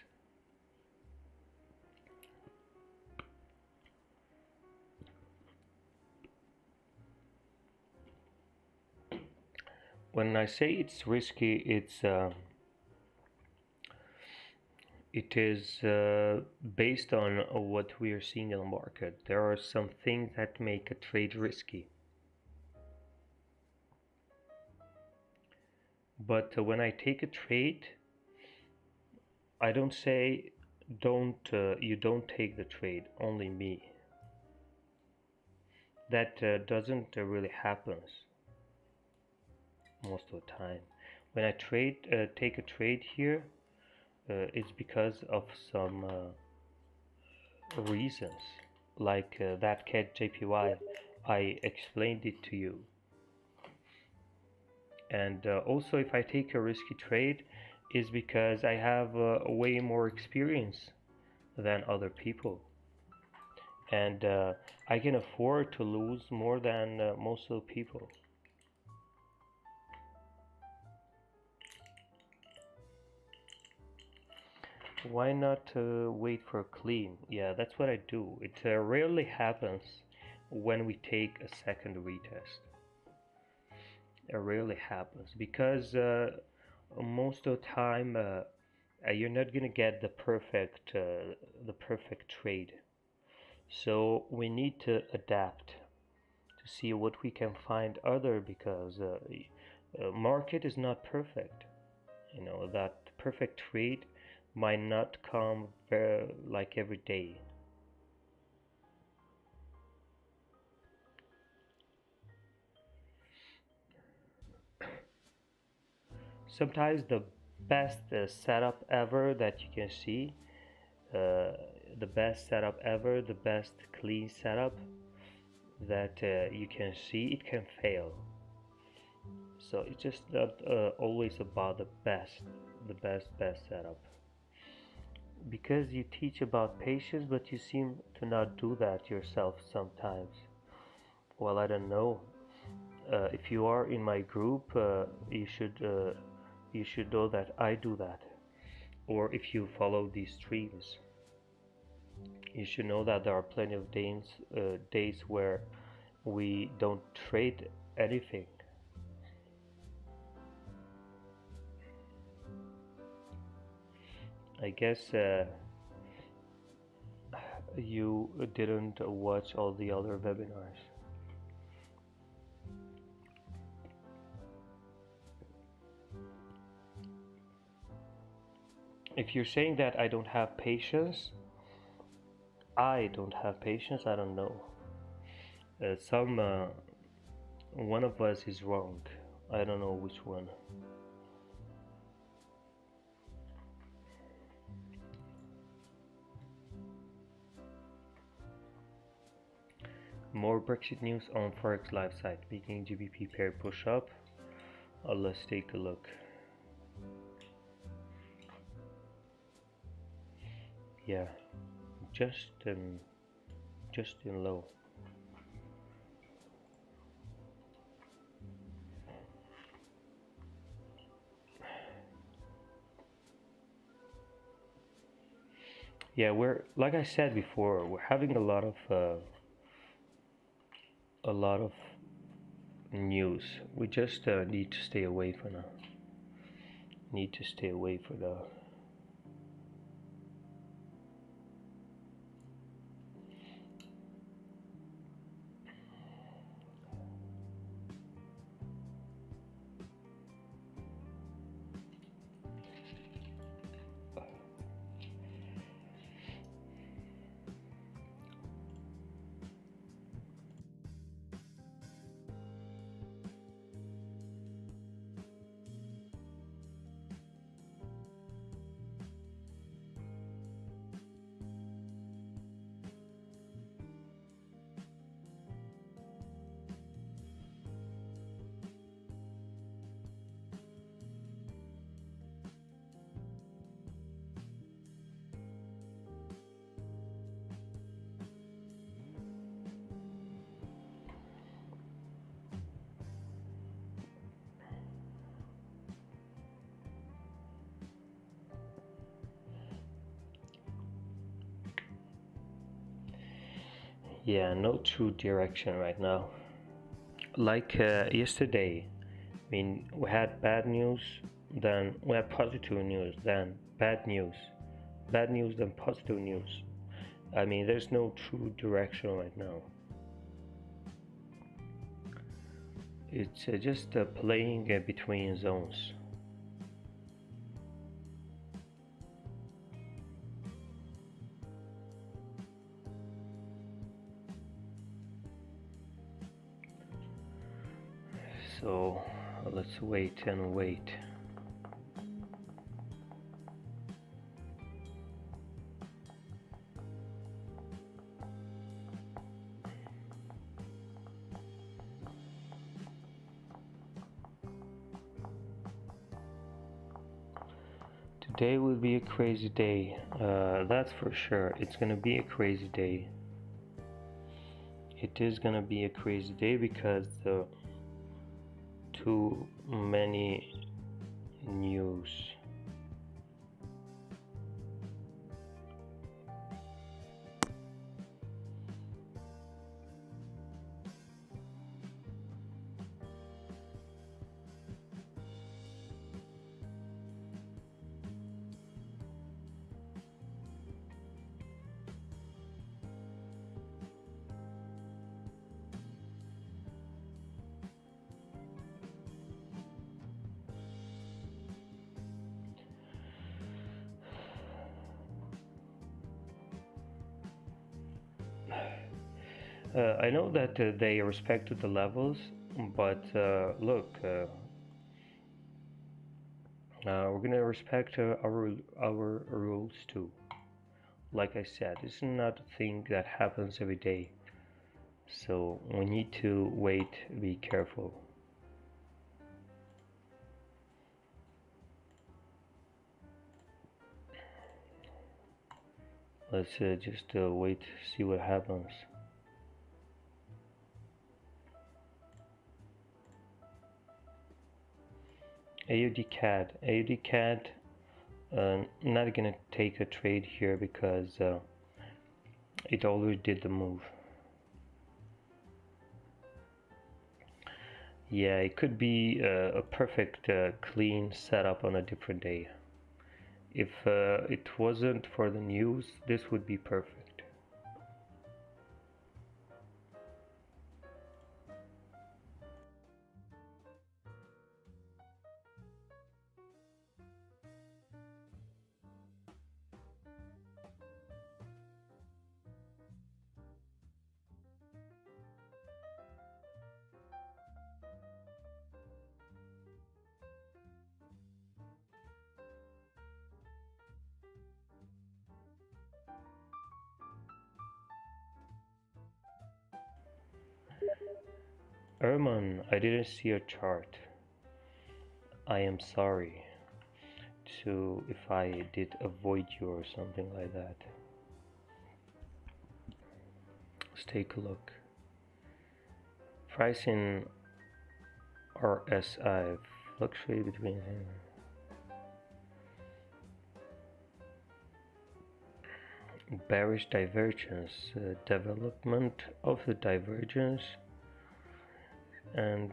When I say it's risky, it is based on what we are seeing in the market. There are some things that make a trade risky. But when I take a trade, I don't say you don't take the trade, only me. That doesn't really happen most of the time. When I take a trade here, it's because of some reasons, like that cat JPY. I explained it to you. And also, if I take a risky trade, is because I have way more experience than other people, and I can afford to lose more than most of the people. Why not wait for a clean? Yeah, that's what I do. It rarely happens when we take a second retest. It rarely happens because most of the time you're not gonna get the perfect trade. So we need to adapt to see what we can find other, because market is not perfect. You know, that perfect trade might not come like every day. Sometimes the best setup ever that you can see, uh, the best setup ever, the best clean setup that you can see, it can fail. So it's just not always about the best setup. Because you teach about patience, but you seem to not do that yourself sometimes. Well, I don't know. If you are in my group, you should know that I do that. Or if you follow these streams, you should know that there are plenty of days where we don't trade anything. I guess you didn't watch all the other webinars. If you're saying that I don't have patience, I don't have patience, I don't know. One of us is wrong. I don't know which one. More Brexit news on Forex live site. Beginning GBP pair push up. Let's take a look. Yeah, just in low. Yeah, we're like I said before, we're having a lot of news. We just need to stay away for now. Need to stay away for now. Yeah, no true direction right now. Like yesterday, I mean, we had bad news, then we had positive news, then bad news, then positive news. I mean, there's no true direction right now. It's just playing between zones. So let's wait and wait. Today will be a crazy day. That's for sure. It's gonna be a crazy day. It is gonna be a crazy day because too many news. I know that they respected the levels, but look, we're gonna respect our rules too. Like I said, it's not a thing that happens every day, so we need to wait, be careful. Let's just wait, see what happens. AUD CAD, not gonna take a trade here because it already did the move. Yeah, it could be a perfect clean setup on a different day. If it wasn't for the news, this would be perfect. Erman, I didn't see your chart. I am sorry to if I did avoid you or something like that. Let's take a look. Price in RSI fluctuate between bearish divergence, development of the divergence, and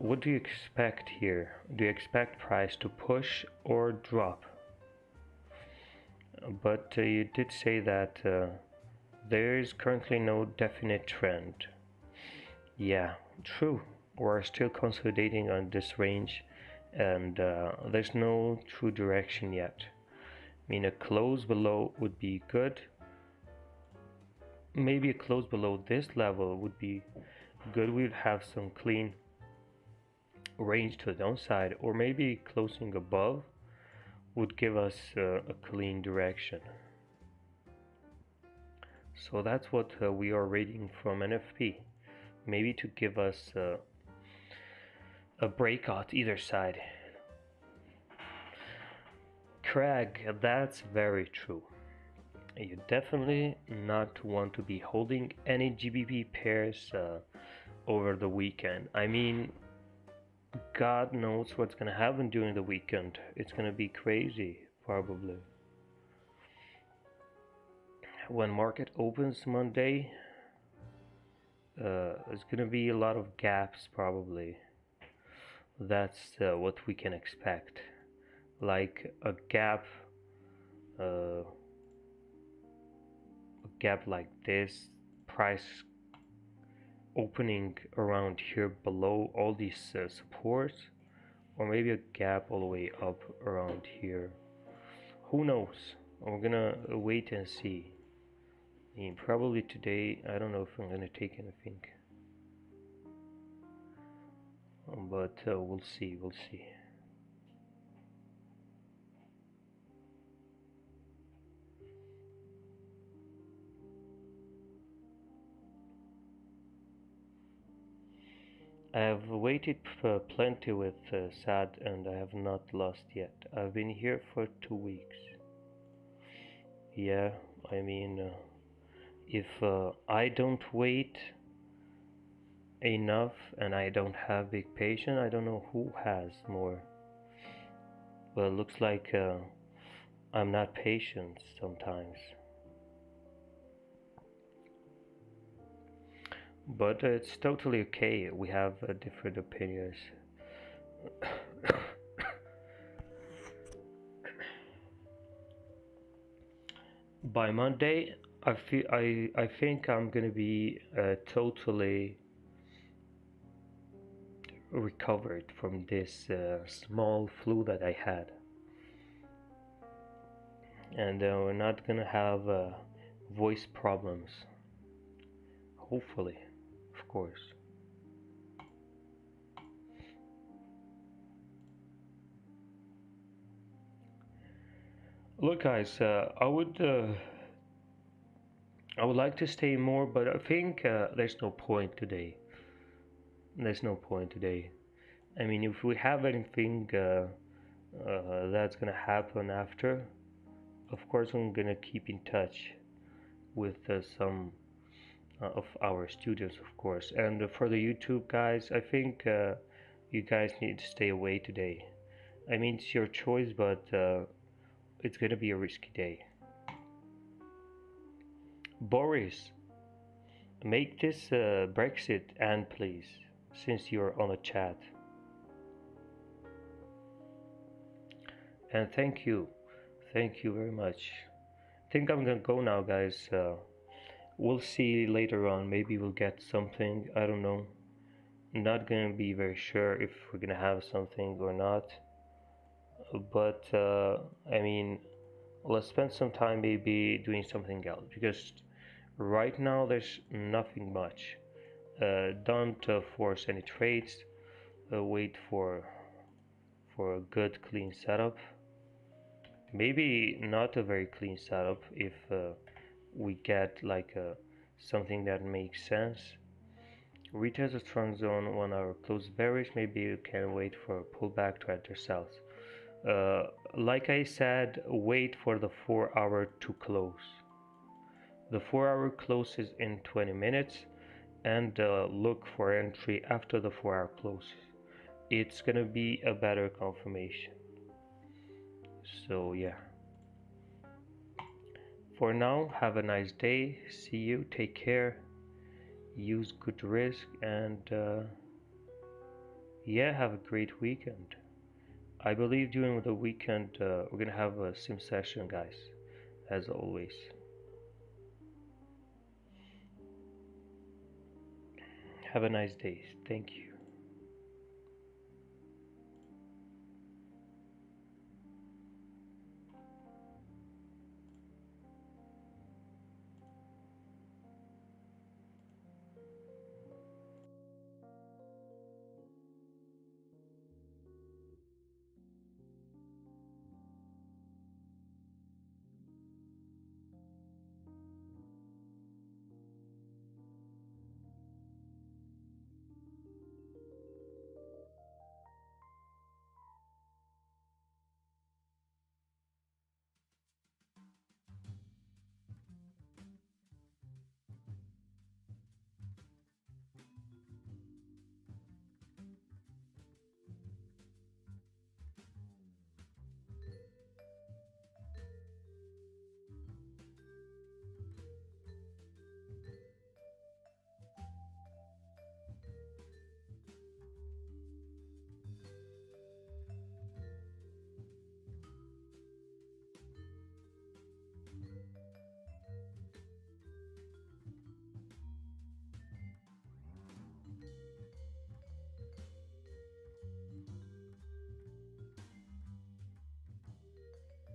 what do you expect here? Do you expect price to push or drop? But you did say that there is currently no definite trend. Yeah, true. We're still consolidating on this range, and there's no true direction yet. I mean, a close below would be good. Maybe a close below this level would be good. We'd have some clean range to the downside, or maybe closing above would give us a clean direction. So that's what we are reading from NFP. Maybe to give us a breakout either side. Craig, that's very true. You definitely not want to be holding any GBP pairs over the weekend. I mean, God knows what's gonna happen during the weekend. It's gonna be crazy, probably. When market opens Monday, there's gonna be a lot of gaps, probably. That's what we can expect. Like a gap like this, price opening around here below all these supports, or maybe a gap all the way up around here. Who knows? We're gonna wait and see. I mean, probably today, I don't know if I'm gonna take anything, but we'll see. I have waited plenty with SAD and I have not lost yet. I've been here for 2 weeks. Yeah, I mean, if I don't wait enough and I don't have big patience, I don't know who has more. Well, it looks like I'm not patient sometimes. But it's totally okay. We have different opinions. By Monday, I think I'm gonna be totally recovered from this small flu that I had, and we're not gonna have voice problems. Hopefully, of course. Look, guys, I would like to stay more, but I think there's no point today. There's no point today. I mean, if we have anything that's gonna happen after, of course I'm gonna keep in touch with some of our students, of course. And for the YouTube guys, I think you guys need to stay away today. I mean, it's your choice, but it's gonna be a risky day. Boris, make this Brexit end, please, since you're on a chat. And thank you very much. I think I'm gonna go now, guys. We'll see later on. Maybe we'll get something. I don't know. Not gonna be very sure if we're gonna have something or not. But I mean, let's spend some time maybe doing something else because right now there's nothing much. Don't force any trades. Wait for a good clean setup. Maybe not a very clean setup if we get like something that makes sense. Retest a strong zone 1 hour close bearish. Maybe you can wait for a pullback to enter sells. Like I said, wait for the 4 hour to close. The 4 hour closes in 20 minutes and look for entry after the 4 hour closes. It's gonna be a better confirmation. So yeah. For now, have a nice day. See you. Take care. Use good risk and yeah, have a great weekend. I believe during the weekend we're gonna have a sim session, guys, as always. Have a nice day. Thank you.